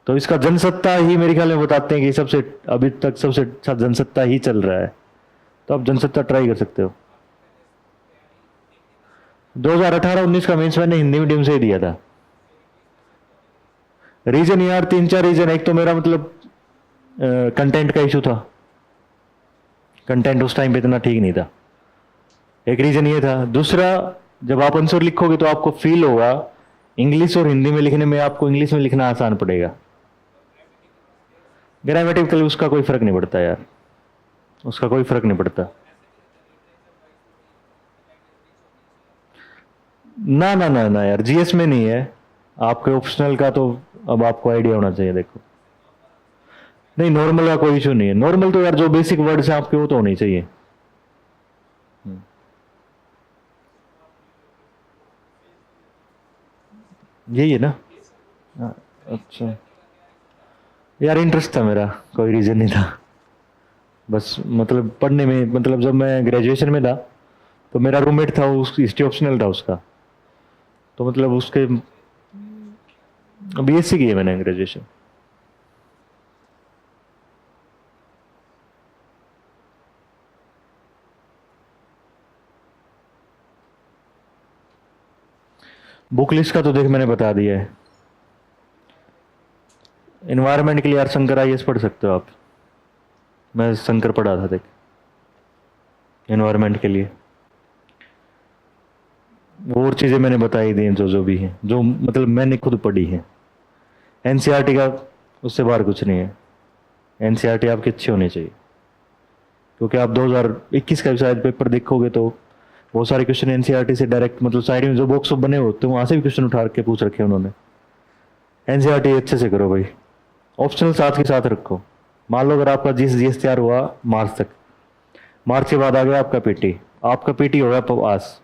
तो इसका जनसत्ता ही मेरे ख्याल में बताते हैं कि सबसे अभी तक सबसे अच्छा जनसत्ता ही चल रहा है। तो आप जनसत्ता ट्राई कर सकते हो। 2018-19 का मेंस मैंने हिंदी मीडियम से ही दिया था। रीजन यार 3-4 रीजन, एक तो मेरा मतलब कंटेंट का इशू था, कंटेंट उस टाइम पे इतना ठीक नहीं था, एक रीजन ये था। दूसरा, जब आप आंसर लिखोगे तो आपको फील होगा इंग्लिश और हिंदी में लिखने में, आपको इंग्लिश में लिखना आसान पड़ेगा। ग्रामेटिकल उसका कोई फर्क नहीं पड़ता यार, उसका कोई फर्क नहीं पड़ता। ना ना ना ना यार, जीएस में नहीं है, आपके ऑप्शनल का तो अब आपको आइडिया होना चाहिए। देखो, नहीं नॉर्मल का कोई इशू नहीं है, नॉर्मल तो यार जो बेसिक वर्ड्स हैं आपके वो तो होने चाहिए। यही है ना? हाँ, अच्छा। यार इंटरेस्ट था मेरा, कोई रीजन नहीं था। बस मतलब पढ़ने में, मतलब जब मैं ग्रेजुएशन में था तो मेरा रूममेट था, वो हिस्ट्री ऑप्शनल था उसका, तो मतलब उसके बीएससी की है मैंने ग्रेजुएशन। बुक लिस्ट का तो देख मैंने बता दिया है। एनवायरनमेंट के लिए यार शंकर आईएएस पढ़ सकते हो आप। मैं शंकर पढ़ा था देख, एनवायरनमेंट के लिए। और चीज़ें मैंने बताई दी हैं जो जो भी हैं, जो मतलब मैंने खुद पढ़ी है। एनसीईआरटी का उससे बाहर कुछ नहीं है। एनसीईआरटी आपकी अच्छी होनी चाहिए, क्योंकि आप 2021 का भी शायद पेपर देखोगे तो बहुत सारे क्वेश्चन एनसीईआरटी से डायरेक्ट, मतलब साइड में जो बॉक्स बने होते हैं वहां से भी क्वेश्चन उठा के पूछ रखे हैं उन्होंने। एनसीईआरटी अच्छे से करो भाई, ऑप्शनल साथ के साथ रखो। मान लो अगर आपका जीएस तैयार हुआ मार्च तक, मार्च के बाद आ गया आपका पीटी, आपका पीटी हो गया पास।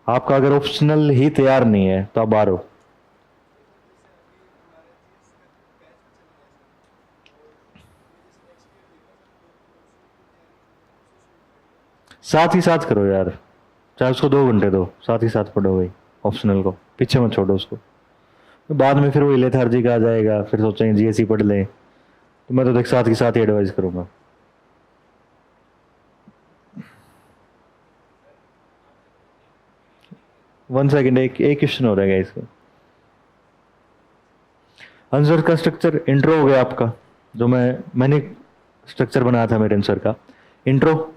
आपका अगर ऑप्शनल ही तैयार नहीं है तो आप बाहर हो। साथ ही साथ करो यार, चाहे उसको 2 घंटे दो, साथ ही साथ पढ़ो भाई। ऑप्शनल को पीछे मत छोड़ो उसको, बाद में फिर वो लेथार्जी का आ जाएगा, फिर सोचेंगे जीएसई पढ़ लें। तो मैं तो देख साथ के साथ ही एडवाइस करूंगा। वन सेकेंड, एक एक क्वेश्चन हो रहेगा इसका। आंसर का स्ट्रक्चर इंट्रो हो गया आपका, जो मैंने स्ट्रक्चर बनाया था मेरे आंसर का। इंट्रो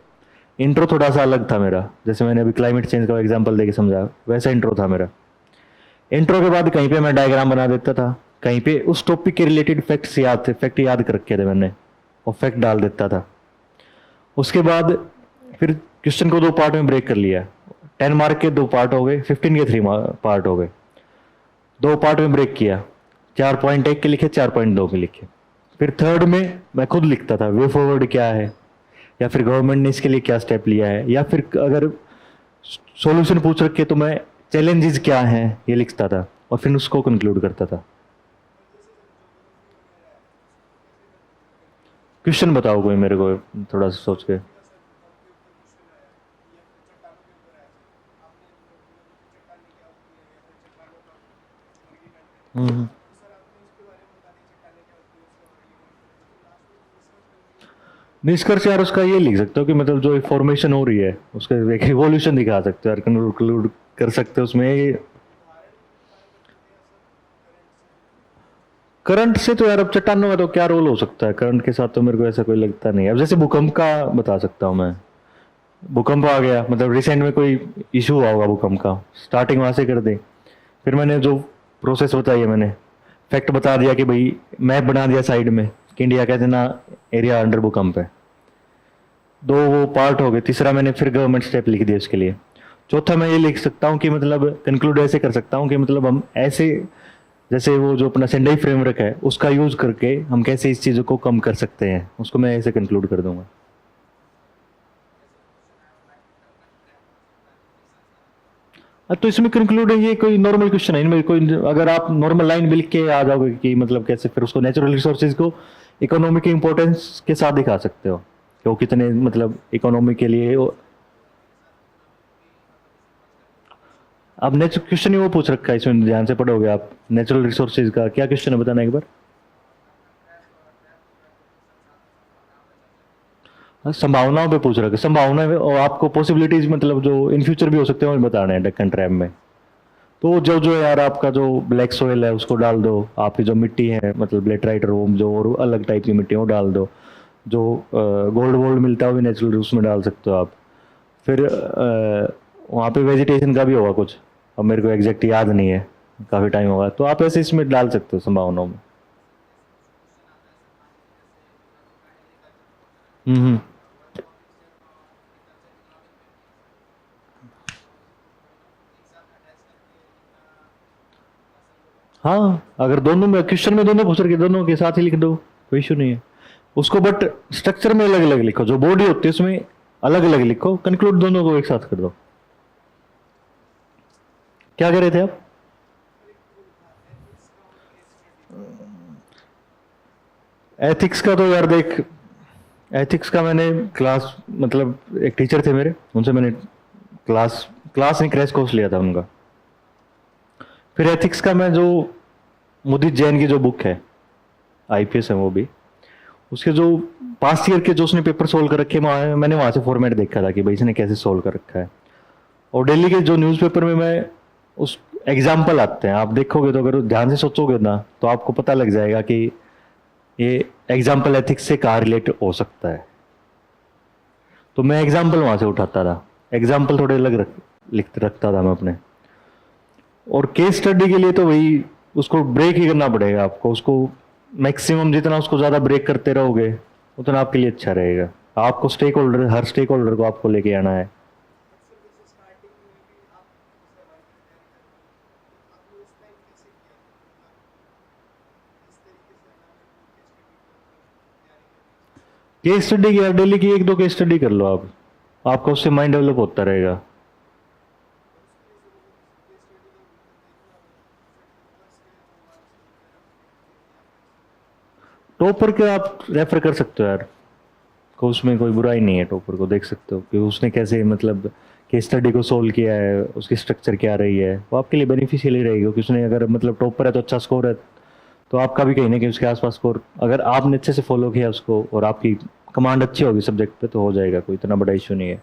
इंट्रो थोड़ा सा अलग था मेरा, जैसे मैंने अभी क्लाइमेट चेंज का एग्जांपल देके समझाया, वैसा इंट्रो था मेरा। इंट्रो के बाद कहीं पे मैं डायग्राम बना देता था, कहीं पे उस टॉपिक के रिलेटेड फैक्ट्स याद थे, फैक्ट याद कर रखे थे मैंने, और फैक्ट डाल देता था। उसके बाद फिर क्वेश्चन को 2 पार्ट में ब्रेक कर लिया। 10 मार्क के 2 पार्ट हो गए, 15 के 3 पार्ट हो गए। 2 पार्ट में ब्रेक किया, 4.1 के लिखे, 4.2 के लिखे। फिर थर्ड में मैं खुद लिखता था वे फॉरवर्ड क्या है, या फिर गवर्नमेंट ने इसके लिए क्या स्टेप लिया है, या फिर अगर सॉल्यूशन पूछ रखे तो मैं चैलेंजेस क्या हैं ये लिखता था, और फिर उसको कंक्लूड करता था। क्वेश्चन बताओ कोई मेरे को, थोड़ा सा सोच के। हम्म। निष्कर्ष यार उसका ये लिख सकते हो कि मतलब जो फॉर्मेशन हो रही है उसका एक रिवॉल्यूशन दिखा सकते हो यार, कंक्लूड कर सकते हो उसमें। करंट से तो यार अब चट्टानों का तो क्या रोल हो सकता है, करंट के साथ तो मेरे को ऐसा कोई लगता नहीं। अब जैसे भूकंप का बता सकता हूँ मैं। भूकंप आ गया, मतलब रिसेंट में कोई इशू हुआ होगा भूकंप का, स्टार्टिंग वहां से कर दे। फिर मैंने जो प्रोसेस बताई है, मैंने फैक्ट बता दिया कि भाई मैप बना दिया साइड में कि इंडिया का इतना एरिया अंडर भूकंप है। 2 वो पार्ट हो गए। तीसरा मैंने फिर गवर्नमेंट स्टेप लिख दिया उसके लिए। चौथा मैं ये लिख सकता हूँ कि मतलब कंक्लूड ऐसे कर सकता हूँ कि मतलब हम ऐसे, जैसे वो जो अपना सेंडाई फ्रेमवर्क है उसका यूज करके हम कैसे इस चीज़ों को कम कर सकते हैं, उसको मैं ऐसे कंक्लूड कर दूंगा। तो इसमें कंक्लूड है, ये कोई नॉर्मल क्वेश्चन है, इनमें कोई अगर आप नॉर्मल लाइन भी लिख के आ जाओगे कि मतलब कैसे फिर उसको नेचुरल रिसोर्सेज को इकोनॉमी के इंपॉर्टेंस के साथ दिखा सकते हो कि वो कितने मतलब इकोनॉमी के लिए अब नेचुरल क्वेश्चन ही वो पूछ रखा है इसमें, ध्यान से पढ़ोगे आप। नेचुरल रिसोर्सेज का क्या क्वेश्चन है बताना एक बार। हाँ, संभावनाओं पे पूछ रखा है, संभावना और आपको पॉसिबिलिटीज मतलब जो इन फ्यूचर भी हो सकते हैं वो बताना है डेक्कन ट्रैप में। तो जो जो यार आपका जो ब्लैक सोयल है उसको डाल दो, आपकी जो मिट्टी है मतलब लेटराइट रोम जो और अलग टाइप की मिट्टी है वो डाल दो, जो गोल्ड वोल्ड मिलता है वो भी नेचुरल उसमें डाल सकते हो आप। फिर वहाँ पे वेजिटेशन का भी होगा कुछ, अब मेरे को एग्जैक्ट याद नहीं है, काफ़ी टाइम होगा, तो आप ऐसे इसमें डाल सकते हो संभावनाओं में। हम्म। हाँ, अगर दोनों में क्वेश्चन में दोनों पूछ रखे दोनों के साथ ही लिख दो, कोई इशू नहीं है उसको। बट स्ट्रक्चर में अलग अलग लिखो, जो बॉडी होती है उसमें अलग अलग लिखो, कंक्लूड दोनों को एक साथ कर दो। क्या कर रहे थे आप। एथिक्स का तो यार देख, एथिक्स का मैंने क्लास मतलब एक टीचर थे मेरे, उनसे मैंने क्लास क्लास नहीं क्रैश कोर्स लिया था उनका। फिर एथिक्स का मैं जो मुदित जैन की जो बुक है, आईपीएस है वो भी, उसके जो पास्ट ईयर के जो उसने पेपर सोल्व कर रखे हैं मैंने वहां से फॉर्मेट देखा था कि भाई इसने कैसे सोल्व कर रखा है। और दिल्ली के जो न्यूज़पेपर में मैं उस एग्जाम्पल आते हैं, आप देखोगे तो अगर ध्यान से सोचोगे ना तो आपको पता लग जाएगा कि ये एग्जाम्पल एथिक्स से कहाँ रिलेट हो सकता है। तो मैं एग्जाम्पल वहां से उठाता था, एग्जाम्पल थोड़े अलग लिख रखता था मैं अपने। और केस स्टडी के लिए तो वही उसको ब्रेक ही करना पड़ेगा आपको, उसको मैक्सिमम जितना उसको ज़्यादा ब्रेक करते रहोगे उतना आपके लिए अच्छा रहेगा। आपको स्टेक होल्डर, हर स्टेक होल्डर को आपको लेके आना है। केस स्टडी की डेली की एक दो केस स्टडी कर लो आप, आपका उससे माइंड डेवलप होता रहेगा। टॉपर के आप रेफर कर सकते हो यार, को उसमें कोई बुराई नहीं है, टॉपर को देख सकते हो कि उसने कैसे मतलब केस स्टडी को सोल्व किया है, उसकी स्ट्रक्चर क्या रही है, वो आपके लिए बेनिफिशियल ही रहेगी। क्योंकि उसने अगर मतलब टॉपर है तो अच्छा स्कोर है, तो आपका भी कहीं ना कहीं उसके आसपास स्कोर अगर आपने अच्छे से फॉलो किया उसको और आपकी कमांड अच्छी होगी सब्जेक्ट पे तो हो जाएगा, कोई इतना बड़ा इशू नहीं है।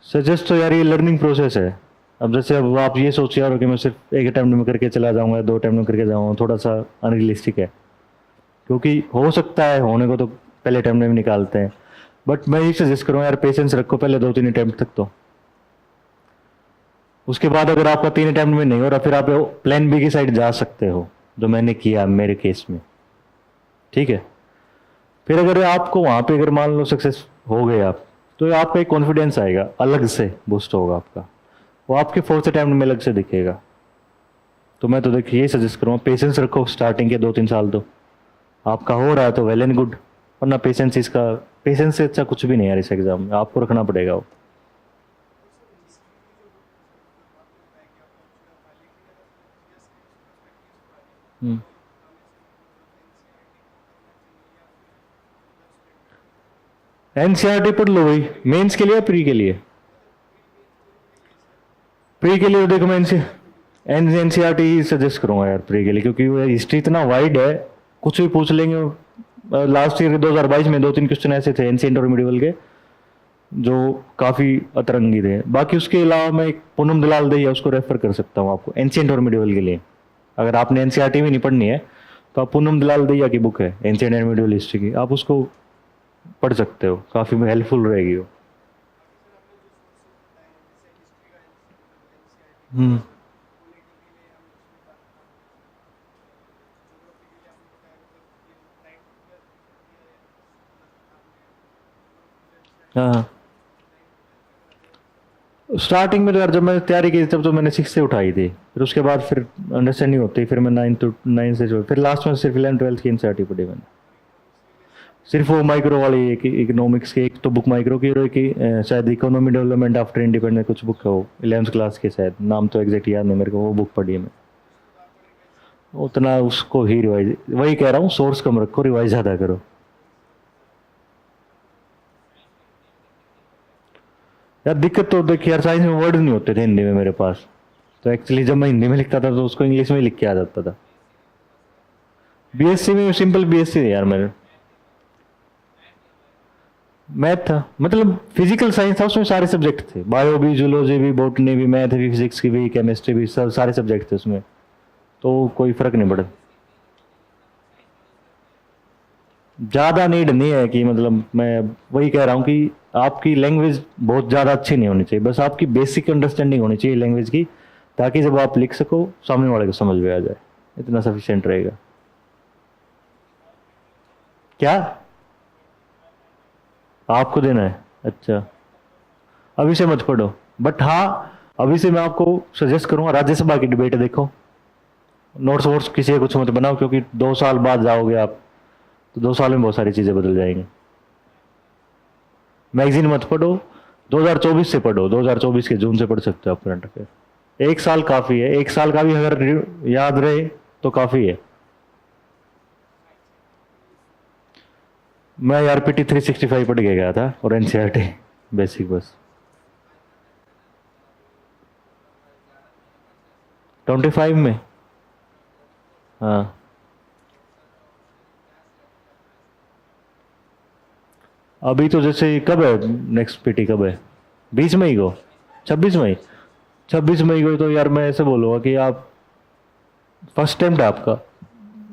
सजेस्ट तो यार ये लर्निंग प्रोसेस है। अब जैसे अब आप ये सोच रहे हो कि मैं सिर्फ एक अटेम्प्ट में करके चला जाऊंगा, दो अटेम्प्ट में करके जाऊंगा, थोड़ा सा अनरियलिस्टिक है। क्योंकि हो सकता है होने को तो पहले अटेम्प्ट में भी निकालते हैं, बट मैं ये सजेस्ट करूँगा यार पेशेंस रखो पहले दो तीन अटेम्प्ट तक। तो उसके बाद अगर आपका तीन अटेम्प्ट में नहीं हो रहा फिर आप प्लान बी की साइड जा सकते हो, जो मैंने किया मेरे केस में। ठीक है, फिर अगर आपको वहां पे अगर मान लो सक्सेस हो गए आप, तो आपका एक कॉन्फिडेंस आएगा, अलग से बूस्ट होगा आपका, वो आपके फोर्थ अटेम्प्ट में अलग से दिखेगा। तो मैं तो देखिए ये सजेस्ट करूँगा पेशेंस रखो, स्टार्टिंग के दो तीन साल दो, आपका हो रहा है तो वेल एंड गुड, वरना पेशेंस इसका, पेशेंस से अच्छा कुछ भी नहीं यार इस एग्जाम में, आपको रखना पड़ेगा वो। एनसीईआरटी पढ़ लो भाई, मेंस के लिए प्री के लिए। प्री के लिए तो देखो मैं एनसीईआरटी ही सजेस्ट करूंगा यार प्री के लिए, क्योंकि वो हिस्ट्री इतना वाइड है, कुछ भी पूछ लेंगे। लास्ट ईयर 2022 में दो तीन क्वेश्चन ऐसे थे एंशिएंट और मिडिवल के जो काफी अतरंगी थे। बाकी उसके अलावा मैं एक पूनम दलाल दहिया उसको रेफर कर सकता हूँ आपको एंशिएंट और मिडिवल के लिए। अगर आपने एनसीईआरटी भी नहीं पढ़नी है तो आप पूनम दलाल दहिया की बुक है एंशिएंट एंड मिडिवल हिस्ट्री की, आप उसको पढ़ सकते हो, काफी हेल्पफुल रहेगी वो। हम्म। हाँ, स्टार्टिंग में तो यार जब मैंने तैयारी की तब तो मैंने सिक्स से उठाई थी, फिर उसके बाद फिर अंडरस्टैंडिंग होती, फिर मैं नाइन से जो फिर लास्ट में सिर्फ 11 12 की एनसीईआरटी पढ़ी मैंने। सिर्फ वो माइक्रो वाली एक इकोनॉमिक्स की एक तो बुक माइक्रो की, और एक शायद इकोनॉमी डेवलपमेंट आफ्टर इंडिपेंडेंस कुछ बुक है वो 11th क्लास के, शायद नाम तो एग्जैक्ट याद नहीं मेरे को, वो बुक पढ़ी है मैं। उतना उसको ही रिवाइज, वही कह रहा हूँ सोर्स कम रखो, रिवाइज ज़्यादा करो। यार दिक्कत तो देखिए यार साइंस में वर्ड नहीं होते थे हिंदी में मेरे पास, तो एक्चुअली जब मैं हिंदी में लिखता था तो उसको इंग्लिश में लिख के आ जाता था। बीएससी में सिंपल बीएससी है यार मेरे, मैथ था, मतलब फिजिकल साइंस था, उसमें सारे सब्जेक्ट थे, बायो भी, जूलॉजी भी, बॉटनी भी, मैथ भी, फिजिक्स की भी, केमिस्ट्री भी, सब सारे सब्जेक्ट थे उसमें, तो कोई फर्क नहीं पड़ा। ज़्यादा नीड नहीं है कि मतलब मैं वही कह रहा हूँ कि आपकी लैंग्वेज बहुत ज़्यादा अच्छी नहीं होनी चाहिए, बस आपकी बेसिक अंडरस्टैंडिंग होनी चाहिए लैंग्वेज की, ताकि जब आप लिख सको सामने वाले को समझ में आ जाए, इतना सफिशिएंट रहेगा। क्या आपको देना है? अच्छा, अभी से मत पढ़ो, बट हाँ अभी से मैं आपको सजेस्ट करूंगा राज्यसभा की डिबेट देखो, नोट्स वोट्स किसी का कुछ मत बनाओ, क्योंकि 2 साल बाद जाओगे आप, तो 2 साल में बहुत सारी चीज़ें बदल जाएंगी। मैगजीन मत पढ़ो, 2024 से पढ़ो, 2024 के जून से पढ़ सकते हो आप करंट अफेयर। एक साल काफ़ी है, एक साल का भी अगर याद रहे तो काफ़ी है। मैं यार पीटी 365 पढ़ के गया था और एनसीईआरटी बेसिक बस। 25 में हाँ, अभी तो जैसे कब है नेक्स्ट पीटी, कब है? 20 मई को? 26 मई? 26 मई को तो यार मैं ऐसे बोलूँगा कि आप फर्स्ट अटेम्प्ट है आपका,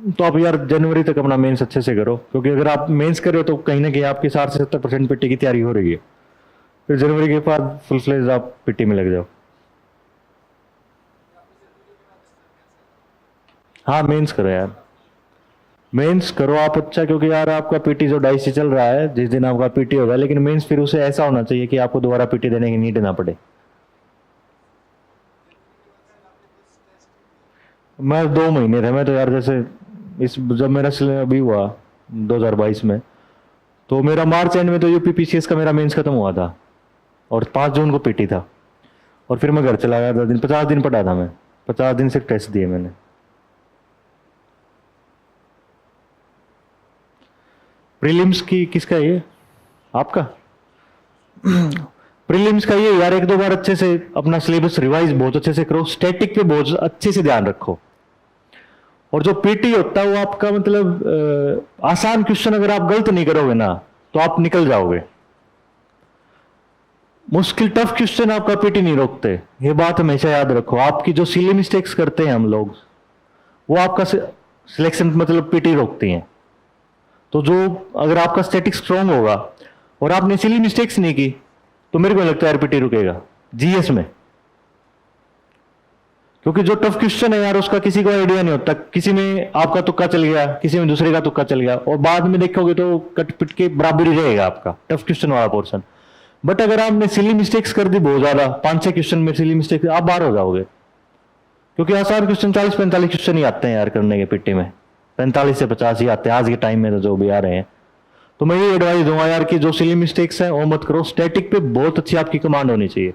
तो आप यार जनवरी तक अपना मेंस अच्छे से करो, क्योंकि अगर आप मेंस कर रहे हो तो कहीं ना कहीं आपकी 60 से 70% पीटी की तैयारी हो रही है। फिर जनवरी के बाद फुल फ्लेज आप पीटी में लग जाओ। हाँ, मेंस करो यार, मेंस करो आप अच्छा, क्योंकि यार आपका पीटी जो डाइस से चल रहा है, जिस दिन आपका पीटी होगा, लेकिन मेंस फिर उसे ऐसा होना चाहिए कि आपको दोबारा पीटी देने की नीड ना पड़े। मैं 2 महीने थे, मैं तो यार जैसे इस जब मेरा अभी हुआ 2022 में, तो मेरा मार्च एंड में तो यूपीपीसीएस का मेरा मेंस खत्म हुआ था, और 5 जून को पीटी था, और फिर मैं घर चला गया 10 दिन, 50 दिन पढ़ा था मैं, 50 दिन सिर्फ टेस्ट दिए मैंने। प्रीलिम्स की किसका है ये? आपका? प्रीलिम्स का ये यार, एक दो बार अच्छे से अपना सिलेबस रिवाइज बहुत अच्छे से करो, स्टैटिक पे बहुत अच्छे से ध्यान रखो, और जो पीटी होता है वो आपका मतलब आसान क्वेश्चन अगर आप गलत नहीं करोगे ना तो आप निकल जाओगे। मुश्किल टफ क्वेश्चन आपका पीटी नहीं रोकते, ये बात हमेशा याद रखो। आपकी जो सिली मिस्टेक्स करते हैं हम लोग, वो आपका सिलेक्शन मतलब पीटी रोकती हैं। तो जो अगर आपका स्टैटिक स्ट्रांग होगा और आपने सिली मिस्टेक्स नहीं की, तो मेरे को नहीं लगता यार पीटी रुकेगा जीएस में, क्योंकि जो टफ क्वेश्चन है यार उसका किसी को आइडिया नहीं होता, किसी में आपका तुक्का चल गया, किसी में दूसरे का तुक्का चल गया, और बाद में देखोगे तो कट पिट के बराबर ही रहेगा आपका टफ क्वेश्चन वाला पोर्शन। बट अगर आपने सिली मिस्टेक्स कर दी बहुत ज्यादा, 5-6 क्वेश्चन में सिली मिस्टेक्स, आप बाहर हो जाओगे, क्योंकि आसान क्वेश्चन 40-45 क्वेश्चन ही आते हैं यार करने के पिट्टी में, 45 से 50 ही आते हैं आज के टाइम में तो जो भी आ रहे हैं। तो मैं ये एडवाइस दूंगा यार कि जो सिली मिस्टेक्स है वो मत करो, स्टैटिक पे बहुत अच्छी आपकी कमांड होनी चाहिए,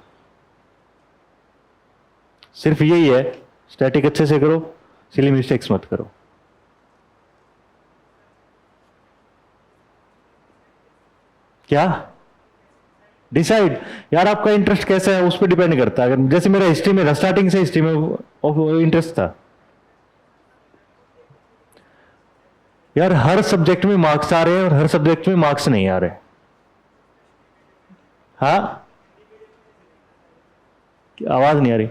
सिर्फ यही है, स्टैटिक अच्छे से करो, सिली मिस्टेक्स मत करो। क्या डिसाइड? यार आपका इंटरेस्ट कैसा है उस पर डिपेंड करता है। अगर जैसे मेरा हिस्ट्री में स्टार्टिंग से हिस्ट्री में इंटरेस्ट था यार, हर सब्जेक्ट में मार्क्स आ रहे हैं और हर सब्जेक्ट में मार्क्स नहीं आ रहे। हाँ, आवाज नहीं आ रही।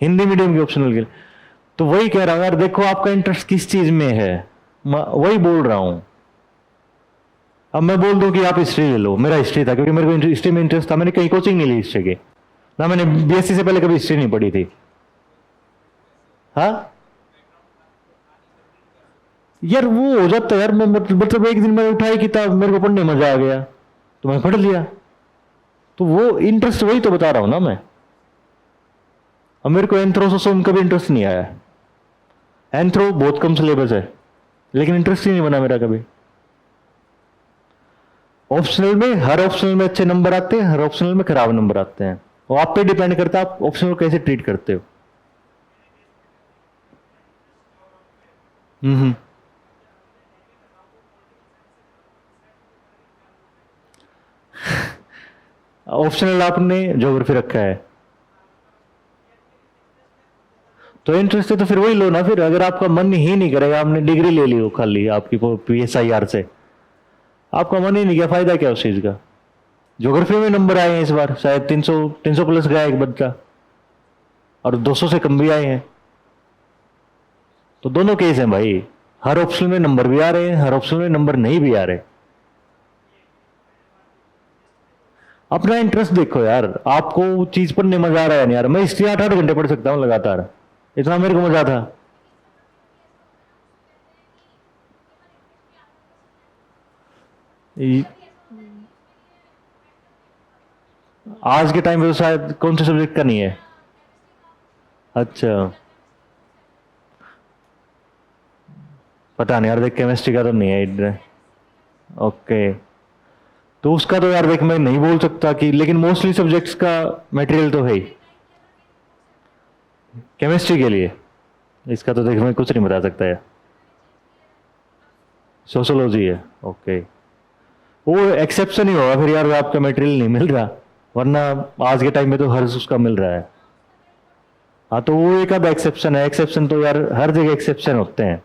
हिंदी मीडियम के ऑप्शनल के लिए तो वही कह रहा हूं यार, देखो आपका इंटरेस्ट किस चीज में है, वही बोल रहा हूं। अब मैं बोल दूं कि आप हिस्ट्री ले लो, मेरा हिस्ट्री था, क्योंकि मेरे को हिस्ट्री में इंटरेस्ट था, मैंने कहीं कोचिंग नहीं ली हिस्ट्री की, ना मैंने बीएससी से पहले कभी हिस्ट्री नहीं पढ़ी थी। हाँ यार, वो हो जाता है यार, मैं मतलब एक दिन मैंने उठाई किताब, मेरे को पढ़ने मजा आ गया तो मैं पढ़ लिया, तो वो इंटरेस्ट वही तो बता रहा हूं ना मैं। अब मेरे को एंथ्रोसोसोम में कभी इंटरेस्ट नहीं आया, एंथ्रो बहुत कम सिलेबस है, लेकिन इंटरेस्ट ही नहीं बना मेरा कभी। ऑप्शनल में, हर ऑप्शनल में अच्छे नंबर आते हैं, हर ऑप्शनल में खराब नंबर आते हैं, वो आप पे डिपेंड करता है आप ऑप्शनल को कैसे ट्रीट करते हो। हम्म। ऑप्शनल आपने ज्योग्राफी रखा है तो इंटरेस्ट है तो फिर वही लो ना। फिर अगर आपका मन ही नहीं करेगा, आपने डिग्री ले ली हो खाली आपकी पीएसआईआर से, आपका मन ही नहीं किया, फायदा क्या उस चीज का? ज्योग्राफी में नंबर आए हैं इस बार शायद 300 प्लस गया एक बच्चा, और 200 से कम भी आए हैं, तो दोनों केस हैं भाई, हर ऑप्शन में नंबर भी आ रहे हैं, हर ऑप्शन में नंबर नहीं भी आ रहे। अपना इंटरेस्ट देखो यार, आपको चीज पढ़ने मजा आ रहा है नहीं यार। मैं हिस्ट्री 8-8 घंटे पढ़ सकता हूँ लगातार, इतना मेरे को मजा था। आज के टाइम पे तो शायद कौन से सब्जेक्ट का नहीं है? अच्छा, पता नहीं यार, देख केमिस्ट्री का तो नहीं है इधर। ओके, तो उसका तो यार देख मैं नहीं बोल सकता कि, लेकिन मोस्टली सब्जेक्ट्स का मटेरियल तो है ही केमिस्ट्री के लिए, इसका तो देख मैं कुछ नहीं बता सकता यार। सोशोलॉजी है, ओके, वो एक्सेप्शन ही होगा फिर यार, आपका मटेरियल नहीं मिल रहा, वरना आज के टाइम में तो हर उसका मिल रहा है। हाँ तो वो एक आध एक्सेप्शन है, एक्सेप्शन तो यार हर जगह एक्सेप्शन होते हैं,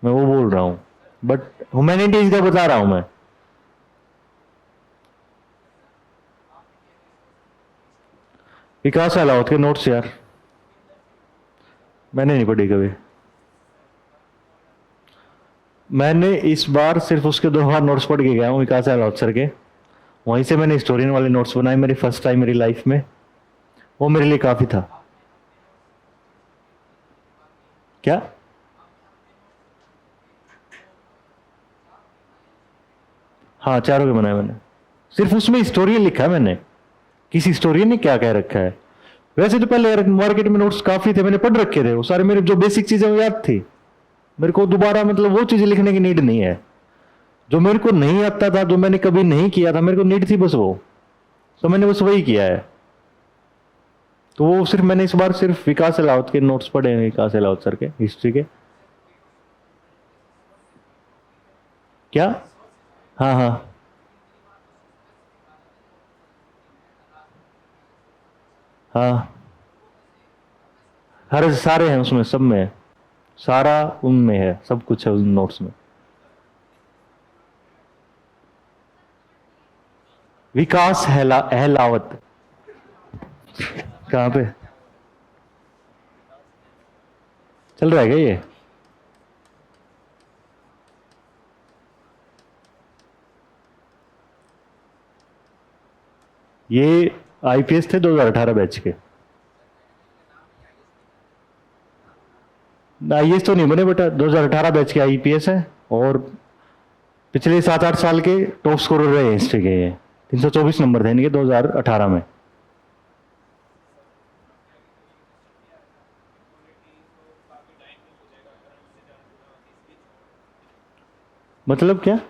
मैं वो बोल रहा हूँ, बट ह्यूमैनिटीज का बता रहा हूं मैं। विकास अलावत के नोट्स यार मैंने नहीं पढ़ी कभी। मैंने इस बार सिर्फ उसके 2 बार नोट्स पढ़ के गया हूँ विकास अलावत सर के, वहीं से मैंने हिस्टोरियन वाले नोट्स बनाए मेरी फर्स्ट टाइम मेरी लाइफ में, वो मेरे लिए काफी था। क्या? हाँ चारों के बनाए मैंने, सिर्फ उसमें हिस्टोरियन लिखा है मैंने, किसी हिस्टोरियन ने क्या कह रखा है। वैसे तो पहले यार मार्केट में नोट्स काफी थे, मैंने पढ़ रखे थे वो सारे, मेरे जो बेसिक चीजें वो याद थी, मेरे को दोबारा मतलब वो चीजें लिखने की नीड नहीं है। जो मेरे को नहीं आता था, जो मैंने कभी नहीं किया था, मेरे को नीड थी बस वो, तो मैंने बस वही किया है। तो वो सिर्फ मैंने इस बार सिर्फ विकास अलावत के नोट्स पढ़े हैं, विकास अलावत सर के हिस्ट्री के। क्या? हाँ हाँ हाँ, हर सारे हैं उसमें, सब में है, सारा उनमें है, सब कुछ है उन नोट्स में। विकास अहलावत कहाँ पे चल रहा है क्या ये? ये आईपीएस थे 2018 बैच के। आईएएस तो नहीं बने बेटा, 2018 बैच के आईपीएस है, और पिछले 7-8 साल के टॉप स्कोरर रहे हिस्ट्री के, ये 324 नंबर थे इनके 2018 में। मतलब क्या?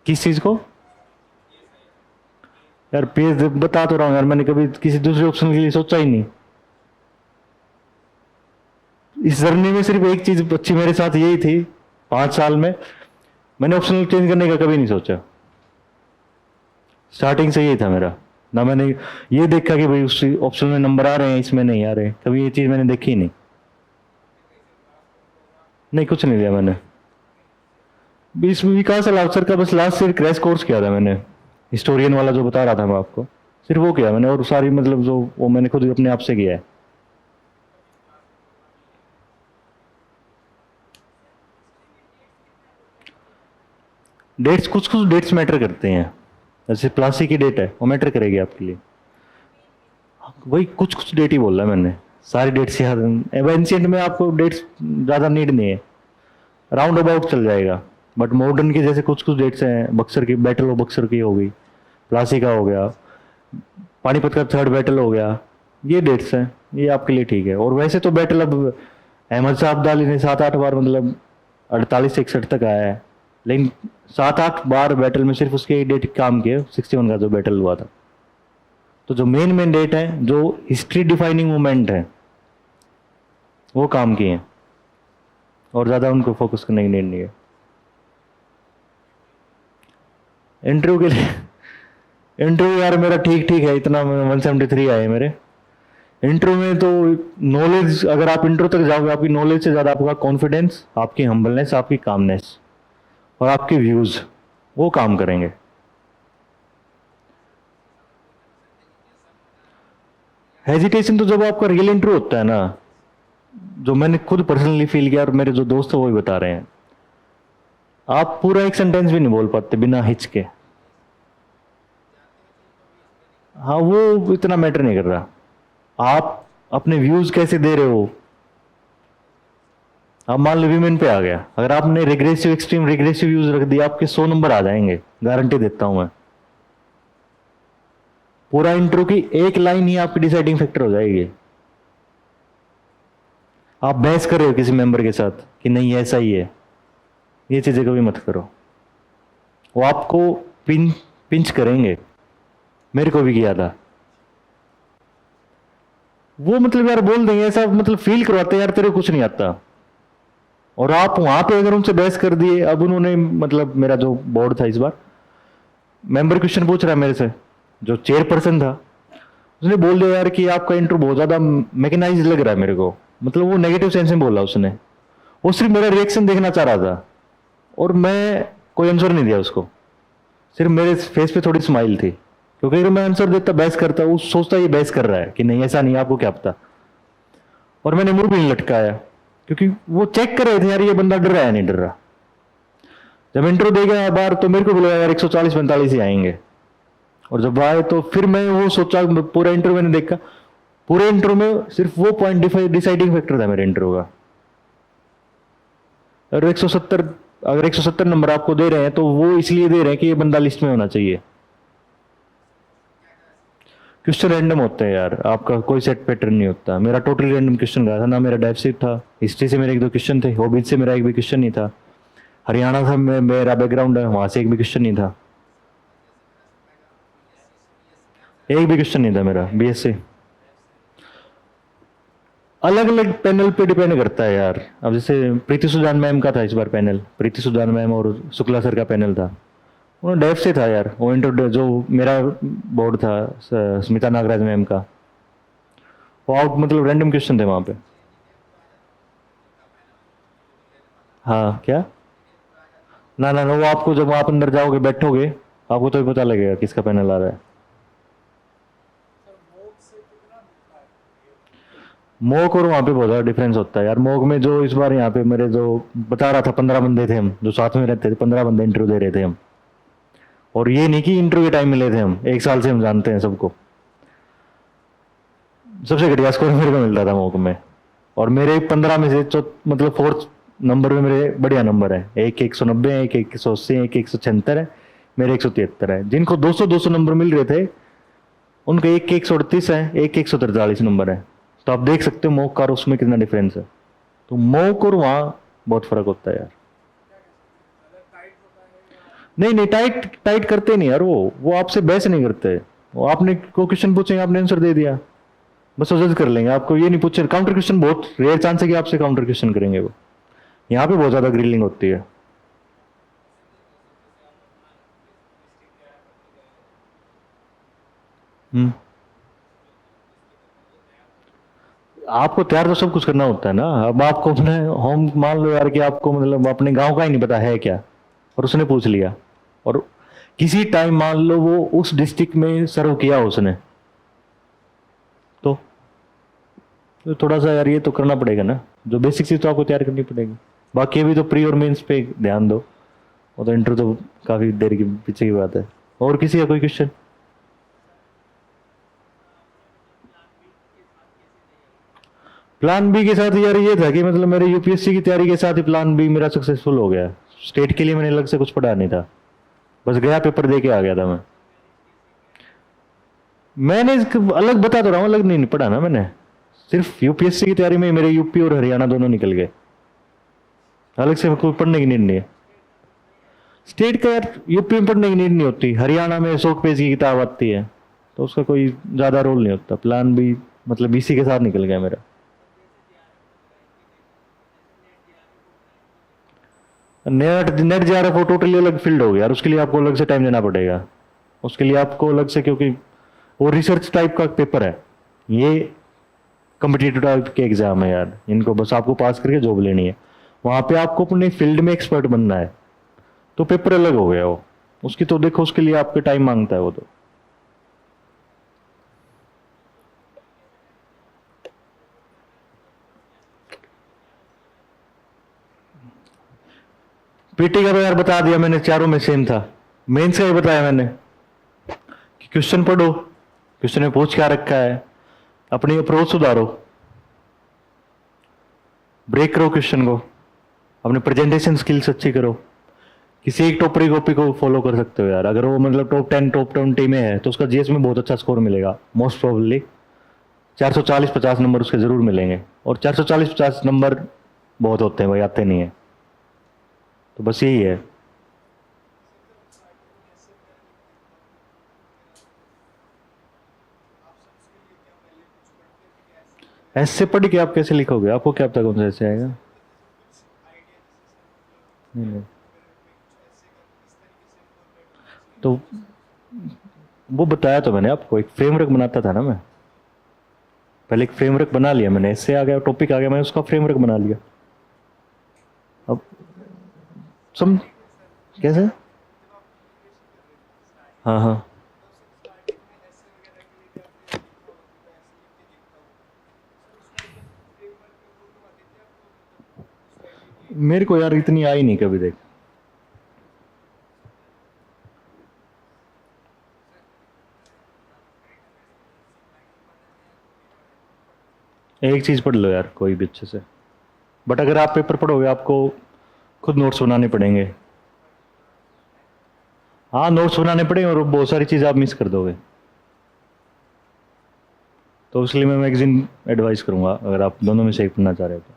किस चीज को? यार पेज बता तो रहा हूँ यार, मैंने कभी किसी दूसरे ऑप्शन के लिए सोचा ही नहीं। इस जर्नी में सिर्फ एक चीज अच्छी मेरे साथ यही थी 5 साल में, मैंने ऑप्शनल चेंज करने का कभी नहीं सोचा, स्टार्टिंग से यही था मेरा। ना मैंने ये देखा कि भाई उस ऑप्शन में नंबर आ रहे हैं इसमें नहीं आ रहे, कभी ये चीज मैंने देखी ही नहीं। नहीं कुछ नहीं लिया मैंने, इस विकास अलावसर का बस लास्ट ईयर क्रैश कोर्स किया था मैंने, हिस्टोरियन वाला जो बता रहा था मैं आपको, सिर्फ वो किया मैंने, और सारी मतलब जो वो मैंने खुद अपने आप से किया है। डेट्स, कुछ कुछ डेट्स मैटर करते हैं, जैसे प्लासी की डेट है वो मैटर करेगी आपके लिए, वही कुछ कुछ डेट ही बोल रहा है मैंने, सारी डेट्स याद। एंशिएंट में आपको डेट्स ज़्यादा नीड नहीं है, राउंड अबाउट चल जाएगा, बट मॉडर्न की जैसे कुछ कुछ डेट्स हैं, बक्सर की बैटल ऑफ बक्सर की हो गई, प्लासी का हो गया, पानीपत का 3rd बैटल हो गया, ये डेट्स हैं, ये आपके लिए ठीक है। और वैसे तो बैटल अब अहमद शाह अब्दाली ने 7-8 बार मतलब 48 से 61 तक आया है, लेकिन 7-8 बार बैटल में सिर्फ उसके डेट काम किए, 61 का जो बैटल हुआ था। तो जो मेन मेन डेट है, जो हिस्ट्री डिफाइनिंग मोमेंट है, वो काम किए हैं, और ज़्यादा उनको फोकस करने की नीड नहीं है। इंटरव्यू के लिए इंटरव्यू यार मेरा ठीक ठीक है, इतना 173 आए मेरे इंटरव्यू में। तो नॉलेज, अगर आप इंटरव्यू तक जाओगे, आपकी नॉलेज से ज़्यादा आपका कॉन्फिडेंस, आपकी हम्बलनेस, आपकी कामनेस और आपके व्यूज़, वो काम करेंगे। हेजिटेशन तो जब आपका रियल इंटरव्यू होता है ना, जो मैंने खुद पर्सनली फील किया और मेरे जो दोस्त है वो भी बता रहे हैं, आप पूरा एक सेंटेंस भी नहीं बोल पाते बिना हिचके। हाँ वो इतना मैटर नहीं कर रहा, आप अपने व्यूज कैसे दे रहे हो। आप मान लो विमेन पे आ गया, अगर आपने रिग्रेसिव, एक्सट्रीम रिग्रेसिव व्यूज रख दिया, आपके 100 नंबर आ जाएंगे, गारंटी देता हूं मैं। पूरा इंट्रो की एक लाइन ही आपकी डिसाइडिंग फैक्टर हो जाएगी। आप बहस कर रहे हो किसी मेंबर के साथ कि नहीं ऐसा ही है, ये चीजें कभी मत करो, वो आपको पिंच करेंगे। मेरे को भी किया था वो, मतलब यार बोल देंगे ऐसा, मतलब फील करवाते हैं यार तेरे को कुछ नहीं आता, और आप वहां पे अगर उनसे बहस कर दिए। अब उन्होंने, मतलब मेरा जो बोर्ड था इस बार, मेंबर क्वेश्चन पूछ रहा है मेरे से, जो चेयरपर्सन था, उसने बोल दिया यार कि आपका इंट्रो बहुत ज़्यादा मैकेनाइज लग रहा है मेरे को, मतलब वो नेगेटिव सेंस में बोला उसने। वो सिर्फ मेरा रिएक्शन देखना चाह रहा था और मैं कोई आंसर नहीं दिया उसको, सिर्फ मेरे फेस पे थोड़ी स्माइल थी, क्योंकि अगर मैं आंसर देता बहस करता वो सोचता ये बहस कर रहा है कि नहीं ऐसा नहीं, आपको क्या पता। और मैंने मुंह भी नहीं लटकाया क्योंकि वो चेक कर रहे थे यार ये बंदा डर रहा है नहीं डर रहा। जब इंट्रो दे गया बाहर तो मेरे को भी लगा यार 140-45 ही आएंगे, और जब आए तो फिर मैं वो सोचा, पूरा इंटरव्यू मैंने देखा, पूरे इंटरव्यू में सिर्फ वो पॉइंट डिसाइडिंग फैक्टर था मेरे इंटरव्यू का। और 170, अगर 170 नंबर आपको दे रहे हैं तो वो इसलिए दे रहे हैं कि ये बंदा लिस्ट में होना चाहिए। क्वेश्चन रैंडम होते हैं यार, आपका कोई सेट पैटर्न नहीं होता। मेरा टोटली रैंडम क्वेश्चन गया था ना, मेरा डेफ सीट था, हिस्ट्री से मेरे 1-2 क्वेश्चन थे, हॉबीज से मेरा एक भी क्वेश्चन नहीं था, हरियाणा था मेरा बैकग्राउंड है वहां से एक भी क्वेश्चन नहीं था, एक भी क्वेश्चन नहीं था मेरा बीएससी। अलग अलग पैनल पे डिपेंड करता है यार। अब जैसे प्रीति सुजान मैम का था इस बार पैनल, प्रीति सुजान मैम और शुक्ला सर का पैनल था, वो डेफ से था यार। वो इंटर जो मेरा बोर्ड था स्मिता नागराज मैम का, वो आउट मतलब रैंडम क्वेश्चन थे वहां पे। हाँ क्या? ना वो आपको जब आप अंदर जाओगे बैठोगे आपको तो भी पता लगेगा किसका पैनल आ रहा है। मोक और वहाँ पे बहुत ज़्यादा डिफरेंस होता है यार। मोक में जो इस बार यहाँ पे मेरे जो बता रहा था 15 बंदे थे हम जो साथ में रहते थे, 15 बंदे इंटरव्यू दे रहे थे हम। और ये नहीं कि इंटरव्यू के टाइम मिले थे, हम 1 साल से हम जानते हैं सबको। सबसे घटिया स्कोर मेरे को मिलता था मोक में। और मेरे 15 में से मतलब फोर्थ नंबर में मेरे बढ़िया नंबर है, एक 190 है, एक 180 है, एक 176 है, मेरे 173 है। जिनको 200-200 नंबर मिल रहे थे उनके एक 138 है, एक 143 नंबर है। तो आप देख सकते हो मोक और उसमें कितना डिफरेंस है। तो मोक और वहाँ बहुत फर्क होता है यार। नहीं टाइट टाइट करते नहीं यार, वो आपसे बहस नहीं करते। वो आपने को क्वेश्चन पूछेंगे आपने आंसर दे दिया, बस वो जज कर लेंगे आपको। ये नहीं पूछे काउंटर क्वेश्चन, बहुत रेयर चांस है कि आपसे काउंटर क्वेश्चन करेंगे वो। यहाँ पे बहुत ज्यादा ग्रिलिंग होती है। हम्म। आपको तैयार तो सब कुछ करना होता है ना। अब आपको अपने होम मान लो यार कि आपको मतलब अपने गांव का ही नहीं पता है क्या, और उसने पूछ लिया, और किसी टाइम मान लो वो उस डिस्ट्रिक्ट में सर्व किया उसने, तो थोड़ा सा यार ये तो करना पड़ेगा ना। जो बेसिक चीज तो आपको तैयार करनी पड़ेगी। बाकी अभी तो प्री और मेंस पे ध्यान दो, वो तो इंटर तो काफी देर की पीछे की बात है। और किसी का कोई क्वेश्चन? प्लान बी के साथ यार ये था कि मतलब मेरे यूपीएससी की तैयारी के साथ ही प्लान बी मेरा सक्सेसफुल हो गया। स्टेट के लिए मैंने अलग से कुछ पढ़ा नहीं था, बस गया पेपर दे के आ गया था मैं। मैंने अलग बता तो रहा हूँ, अलग नहीं पढ़ा ना मैंने। सिर्फ यूपीएससी की तैयारी में मेरे यूपी और हरियाणा दोनों निकल गए, अलग से कोई पढ़ने की नीड नहीं है। स्टेट का यार यूपी में पढ़ने की नीड नहीं होती, हरियाणा में 100 पेज की किताब आती है, तो उसका कोई ज्यादा रोल नहीं होता। प्लान बी मतलब बीसी के साथ निकल गया मेरा। नेट नेट जेआरएफ वो टोटली अलग फील्ड हो गया यार, उसके लिए आपको अलग से टाइम देना पड़ेगा। उसके लिए आपको अलग से, क्योंकि वो रिसर्च टाइप का पेपर है, ये कम्पिटेटिव टाइप के एग्जाम है यार, इनको बस आपको पास करके जॉब लेनी है। वहां पे आपको अपने फील्ड में एक्सपर्ट बनना है, तो पेपर अलग हो गया वो। उसकी तो देखो उसके लिए आपके टाइम मांगता है वो तो। पीटी का तो यार बता दिया मैंने, चारों में सेम था। मेंस का ही बताया मैंने कि क्वेश्चन पढ़ो, क्वेश्चन में पूछ क्या रखा है, अपनी अप्रोच सुधारो, ब्रेक करो क्वेश्चन को, अपने प्रेजेंटेशन स्किल्स अच्छी करो। किसी एक टॉपिक को फॉलो कर सकते हो यार, अगर वो मतलब टॉप 10 टॉप 20 में है तो उसका जीएस में बहुत अच्छा स्कोर मिलेगा मोस्ट प्रोबेबली। 440-50 नंबर उसके जरूर मिलेंगे, और 440-50 नंबर बहुत होते हैं भाई, आते नहीं है। तो बस यही है। ऐसे पढ़ के आप कैसे लिखोगे? आपको क्या पता कौन सा ऐसे आएगा? नहीं। तो वो बताया तो मैंने आपको, एक फ्रेमवर्क बनाता था ना मैं। पहले एक फ्रेमवर्क बना लिया मैंने, इससे आ गया टॉपिक आ गया, मैंने उसका फ्रेमवर्क बना लिया। अब सम कैसे? हाँ हाँ। मेरे को यार इतनी आई नहीं कभी, देख। एक चीज पढ़ लो यार कोई भी अच्छे से, बट अगर आप पेपर पढ़ोगे आपको खुद नोट्स बनाने पड़ेंगे। हाँ नोट्स बनाने पड़ेंगे और बहुत सारी चीज़ आप मिस कर दोगे, तो इसलिए मैं मैगजीन एडवाइस करूंगा अगर आप दोनों में से एक पढ़ना चाह रहे हो तो।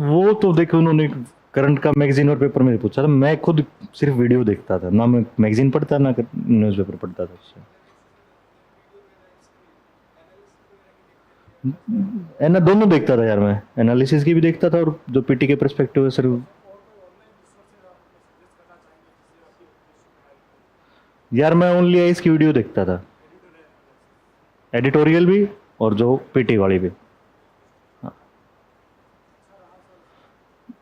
वो तो देखो उन्होंने करंट का मैगजीन और पेपर में पूछा था, मैं खुद सिर्फ वीडियो देखता था ना, मैं मैगजीन पढ़ता ना न्यूज़पेपर पढ़ता था उससे। एना दोनों देखता था यार, मैं एनालिसिस की भी देखता था और जो पीटी के परस्पेक्टिव है सर। यार मैं ओनली इसकी वीडियो देखता था, एडिटोरियल भी और जो पीटी वाली भी।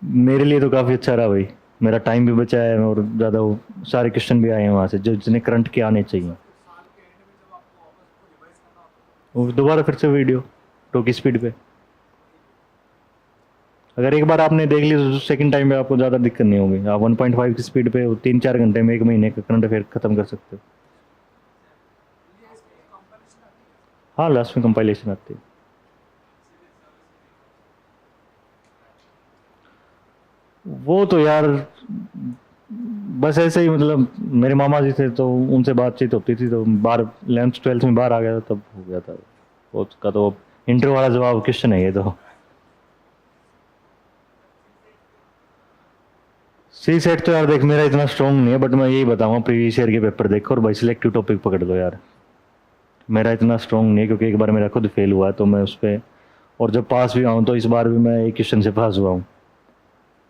मेरे लिए तो काफ़ी अच्छा रहा भाई, मेरा टाइम भी बचा है और ज़्यादा वो सारे क्वेश्चन भी आए हैं वहाँ से जो जितने करंट के आने चाहिए। वो दोबारा फिर से वीडियो 2 की स्पीड पे, अगर एक बार आपने देख ली तो सेकंड टाइम पे आपको ज़्यादा दिक्कत नहीं होगी। आप 1.5 की स्पीड पे 3-4 घंटे में 1 महीने का करंट अफेयर खत्म कर सकते हो। हाँ लास्ट में कंपाइलेशन आती है। वो तो यार बस ऐसे ही, मतलब मेरे मामा जी थे तो उनसे बातचीत होती थी, तो बाहर 11th-12th में बाहर आ गया था तब हो गया था। वो उसका तो इंटरव्यू वाला जवाब क्वेश्चन है ये तो। सी सेट तो यार देख मेरा इतना स्ट्रॉन्ग नहीं है, बट मैं यही बताऊंगा प्रीवियस ईयर के पेपर देखो और भाई सिलेक्टिव टॉपिक पकड़ लो यार। मेरा इतना स्ट्रॉन्ग नहीं है क्योंकि एक बार मेरा खुद फेल हुआ है तो मैं उस पर, और जब पास भी आऊँ तो इस बार भी मैं एक क्वेश्चन से पास हुआ हूँ,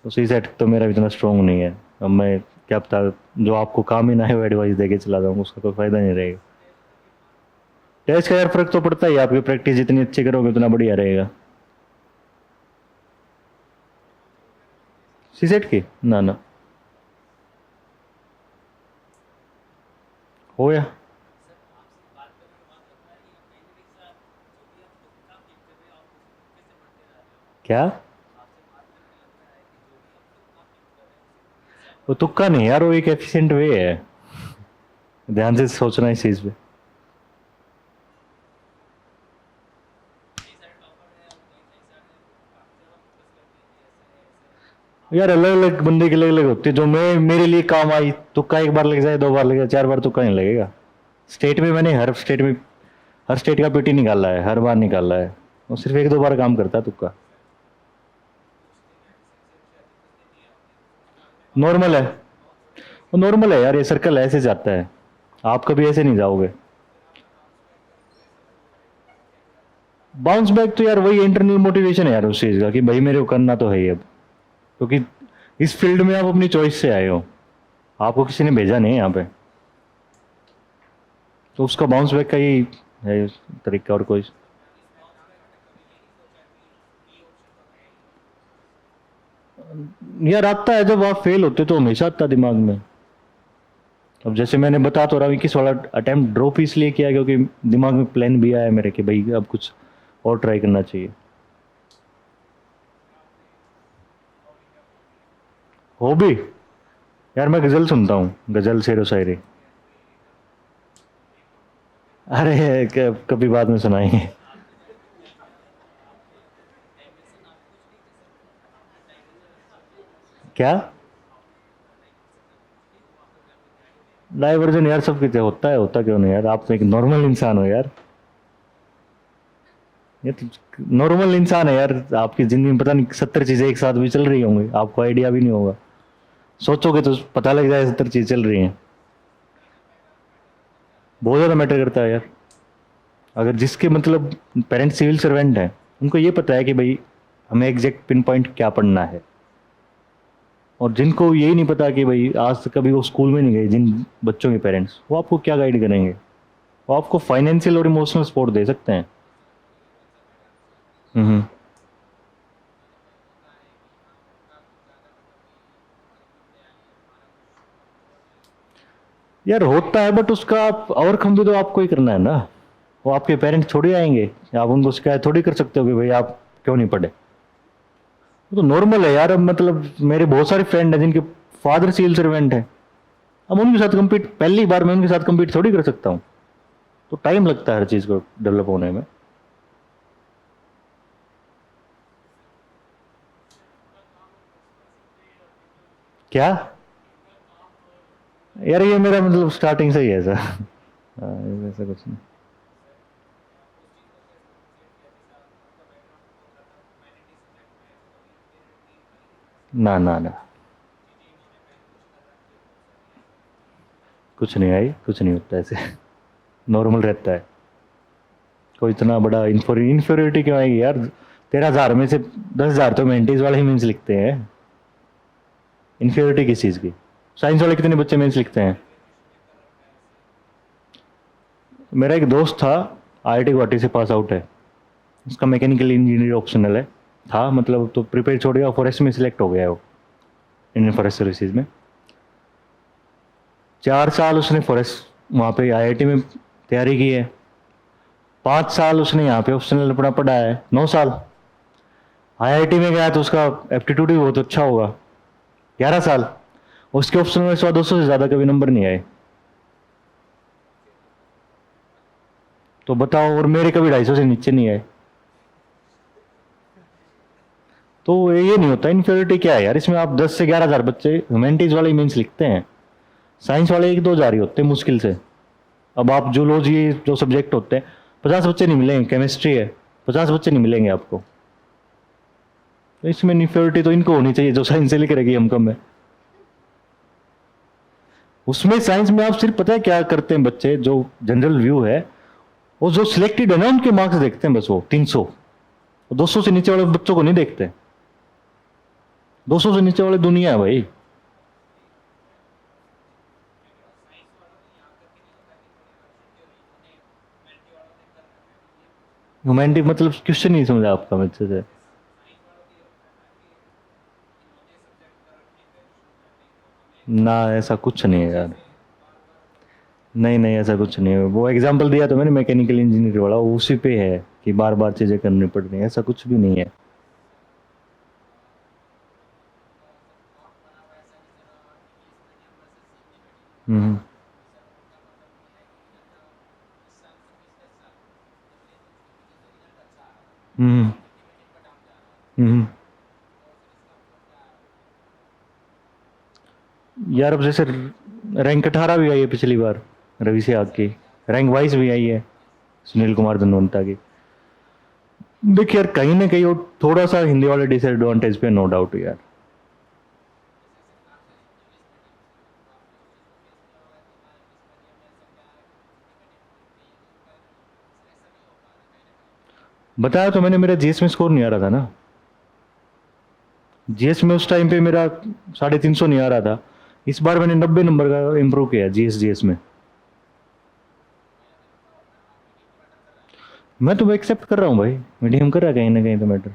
तो सी सेट तो मेरा इतना स्ट्रॉन्ग नहीं है। अब मैं क्या पता जो आपको काम ही ना है वो एडवाइस दे के चला जाऊँ, उसका कोई फायदा नहीं रहेगा। टेस्ट का यार फर्क तो पड़ता ही है, आपकी प्रैक्टिस जितनी अच्छी करोगे उतना बढ़िया रहेगा। सी सेट की ना ना हो या क्या? वो तुक्का नहीं यार, वो एक एफिशिएंट वे है, ध्यान से सोचना इस चीज पे। यार अलग अलग बंदे की अलग अलग होती है, जो मैं मेरे लिए काम आई तुक्का एक बार लग जाए, 2 बार लग जाए, 4 बार तुक्का नहीं लगेगा। स्टेट में मैंने हर स्टेट का पीटी निकाला है, हर बार निकाला है, वो सिर्फ 1-2 बार काम करता है तुक्का। नॉर्मल है, वो नॉर्मल है यार, ये सर्कल ऐसे जाता है, आप कभी ऐसे नहीं जाओगे। बाउंस बैक तो यार वही इंटरनल मोटिवेशन है यार उस चीज का कि भाई मेरे को करना तो है ही अब, क्योंकि इस फील्ड में आप अपनी चॉइस से आए हो, आपको किसी ने भेजा नहीं है यहाँ पे, तो उसका बाउंस बैक का ही है तरीका, और कोई। यार आता है, जब आप फेल होते तो हमेशा आता है दिमाग में। अब जैसे मैंने बता तो रहा हूँ, 21 वाला अटेम्प्ट ड्रॉप इसलिए किया क्योंकि दिमाग में प्लान भी आया मेरे कि भाई अब कुछ और ट्राई करना चाहिए। हॉबी यार मैं गजल सुनता हूँ, गजल शेर व शायरी। अरे कभी बाद में सुनाएंगे। क्या? डाइवर्जन यार सब कितने होता है, होता क्यों नहीं यार, आप तो एक नॉर्मल इंसान हो यार, ये तो नॉर्मल इंसान है यार, आपकी जिंदगी में पता नहीं 70 चीजें एक साथ भी चल रही होंगी, आपको आइडिया भी नहीं होगा, सोचोगे तो पता लग जाए 70 चीज चल रही हैं। बहुत ज्यादा मैटर करता है यार, अगर जिसके मतलब पेरेंट्स सिविल सर्वेंट हैं उनको ये पता है कि भाई हमें एग्जैक्ट पिन पॉइंट क्या पढ़ना है, और जिनको यही नहीं पता कि भाई आज तक कभी वो स्कूल में नहीं गए, जिन बच्चों के पेरेंट्स, वो आपको क्या गाइड करेंगे। वो आपको फाइनेंशियल और इमोशनल सपोर्ट दे सकते हैं। हम्म। यार होता है, बट उसका आप ओवरकम भी तो आपको ही करना है ना। वो आपके पेरेंट्स थोड़ी आएंगे, आप उनको शिकायत थोड़ी कर सकते हो कि भाई आप क्यों नहीं पढ़े। वो तो नॉर्मल है यार। अब मतलब मेरे बहुत सारे फ्रेंड हैं जिनके फादर सिविल सर्वेंट है। अब उनके साथ compete, पहली बार मैं उनके साथ compete थोड़ी कर सकता हूँ। तो टाइम लगता है हर चीज को डेवलप होने में। क्या? यार ये मेरा मतलब स्टार्टिंग से ही है ऐसा। ऐसा कुछ नहीं। ना ना ना, कुछ नहीं आई, कुछ नहीं होता ऐसे। नॉर्मल रहता है। कोई इतना बड़ा इन्फोरिटी क्यों आएगी यार? 13,000 में से 10,000 तो मेंटीज वाले ही मीन्स लिखते हैं। इन्फियोरिटी किस चीज़ की? साइंस वाले कितने बच्चे मीन्स लिखते हैं? मेरा एक दोस्त था, IIT गुवाहाटी से पास आउट है। उसका मैकेनिकल इंजीनियर ऑप्शनल है। था मतलब, तो प्रिपेयर छोड़ गया, फॉरेस्ट में सिलेक्ट हो गया है वो, इंडियन फॉरेस्ट सर्विसेज में। 4 साल उसने फॉरेस्ट वहाँ पे IIT में तैयारी की है। 5 साल उसने यहाँ पे ऑप्शनल अपना पढ़ा है। 9 साल। IIT में गया तो उसका एप्टीट्यूड भी बहुत अच्छा होगा। 11 साल। उसके ऑप्शनल में 100-200 से ज़्यादा कभी नंबर नहीं आए। तो बताओ, और मेरे कभी 250 से नीचे नहीं आए। तो ये नहीं होता। इन्फ्योरिटी क्या है यार इसमें? आप 10 से 11,000 बच्चे ह्यूमैनिटीज वाले मीन्स लिखते हैं। साइंस वाले 1-2 हजार ही होते हैं मुश्किल से। अब आप जूलॉजी जो सब्जेक्ट होते हैं, 50 बच्चे नहीं मिलेंगे। केमिस्ट्री है, 50 बच्चे नहीं मिलेंगे आपको। तो इसमें इन्फ्योरिटी तो इनको होनी चाहिए जो साइंस से लिख रहे हम कम है। उसमें साइंस में आप सिर्फ पता है क्या करते हैं बच्चे, जो जनरल व्यू है, वो जो सिलेक्टेड है ना उनके मार्क्स देखते हैं बस। वो 300, 200 से नीचे वाले बच्चों को नहीं देखते। 200 से नीचे वाले दुनिया है भाई। ह्यूमैनिटी मतलब क्वेश्चन नहीं समझा आपका मुझसे से। ना, ऐसा कुछ नहीं है यार। नहीं नहीं, ऐसा कुछ नहीं है। वो एग्जांपल दिया तो मैंने मैकेनिकल इंजीनियर वाला, वो उसी पे है कि बार बार चीजें करनी पड़ रही है। ऐसा कुछ भी नहीं है। हम्म। हम्म। हम्म। यार अब जैसे रैंक 18 भी आई है पिछली बार, रवि से आग की। रैंक वाइज भी आई है, सुनील कुमार धनवंता की। देखिए यार, कहीं ना कहीं वो थोड़ा सा हिंदी वाले डिसएडवांटेज पे, नो डाउट यार। बताया तो मैंने, मेरा जीएस में स्कोर नहीं आ रहा था ना। जीएस में उस टाइम पे मेरा 350 नहीं आ रहा था। इस बार मैंने 90 नंबर का इम्प्रूव किया जीएस में। मैं तो एक्सेप्ट कर रहा हूँ भाई, मीडियम कर रहा है कहीं ना कहीं तो मैटर।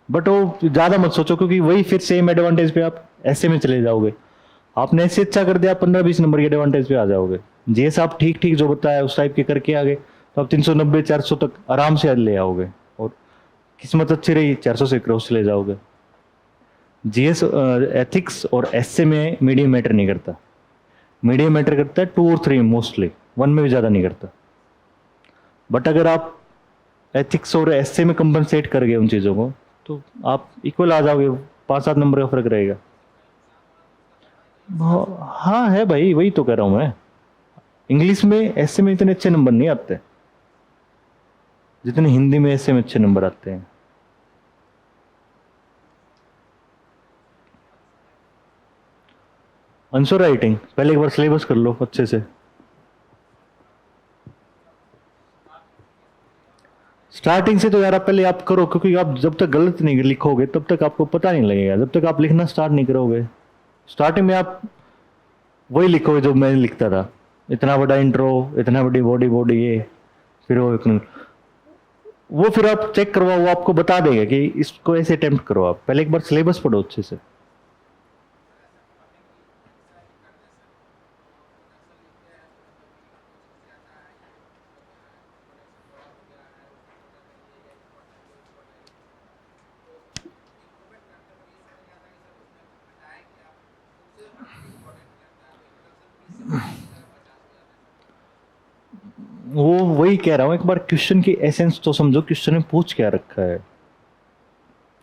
बट वो ज़्यादा मत सोचो, क्योंकि वही फिर सेम एडवांटेज पे आप ऐसे में चले जाओगे। आपने ऐसे अच्छा कर दिया, 15-20 नंबर के एडवांटेज पे आ जाओगे। जीएस आप ठीक ठीक जो बताया उस टाइप के करके आगे, तो आप 390-400 तक आराम से ले आओगे। और किस्मत अच्छी रही, 400 से क्रॉस ले जाओगे। जीएस, एथिक्स और एसए में मीडियम मैटर नहीं करता। मीडियम मैटर करता है 2 और 3 मोस्टली, 1 में भी ज़्यादा नहीं करता। बट अगर आप एथिक्स और एसए में कंपनसेट कर गए उन चीज़ों को, तो आप इक्वल आ जाओगे। 5-7 नंबर का फर्क रहेगा। हाँ है भाई, वही तो कह रहा हूँ मैं। इंग्लिश में ऐसे में इतने अच्छे नंबर नहीं आते जितने हिंदी में ऐसे में अच्छे नंबर आते हैं। आंसर राइटिंग पहले एक बार सिलेबस कर लो अच्छे से। स्टार्टिंग से तो यार आप पहले आप करो, क्योंकि आप जब तक गलत नहीं लिखोगे तब तक आपको पता नहीं लगेगा, जब तक आप लिखना स्टार्ट नहीं करोगे। स्टार्टिंग में आप वही लिखोगे जो मैं लिखता था। इतना बड़ा इंट्रो, इतना बड़ी बॉडी बॉडी ये, फिर वो फिर आप चेक करवाओ, वो आपको बता देगा कि इसको ऐसे अटेम्प्ट करो। आप पहले एक बार सिलेबस पढ़ो अच्छे से। वो वही कह रहा हूँ, एक बार क्वेश्चन की एसेंस तो समझो, क्वेश्चन में पूछ क्या रखा है।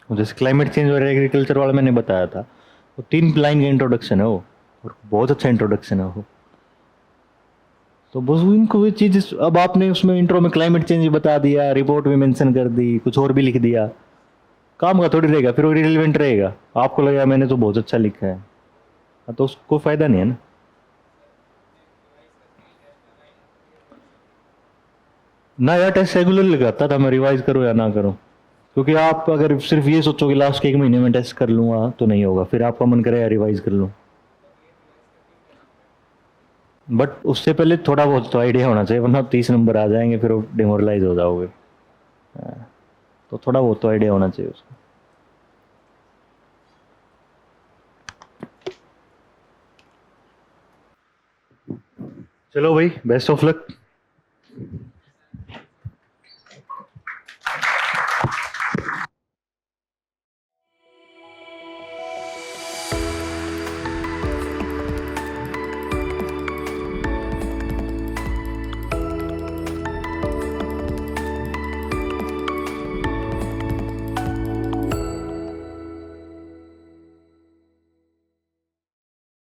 जैसे क्लाइमेट चेंज और एग्रीकल्चर वाला मैंने बताया था, वो 3 लाइन का इंट्रोडक्शन है वो, और बहुत अच्छा इंट्रोडक्शन है वो। तो बस इनको वो चीज, अब आपने उसमें इंट्रो में क्लाइमेट चेंज भी बता दिया, रिपोर्ट भी मेंशन कर दी, कुछ और भी लिख दिया, काम का थोड़ी रहेगा, फिर वो रिलेवेंट रहेगा। आपको लगेगा मैंने तो बहुत अच्छा लिखा है, हाँ, तो उसको फायदा नहीं है ना। ना यार, टेस्ट रेगुलर लगाता था मैं, रिवाइज करूँ या ना करूँ। क्योंकि आप अगर सिर्फ ये सोचो कि लास्ट के 1 महीने में टेस्ट कर लूंगा तो नहीं होगा, फिर आपका मन करेगा रिवाइज कर लूँ। बट उससे पहले थोड़ा बहुत तो आइडिया होना चाहिए, वरना 30 नंबर आ जाएंगे, फिर वो डिमोरलाइज हो जाओगे। तो थोड़ा बहुत तो आइडिया होना चाहिए उसको। चलो भाई, बेस्ट ऑफ लक।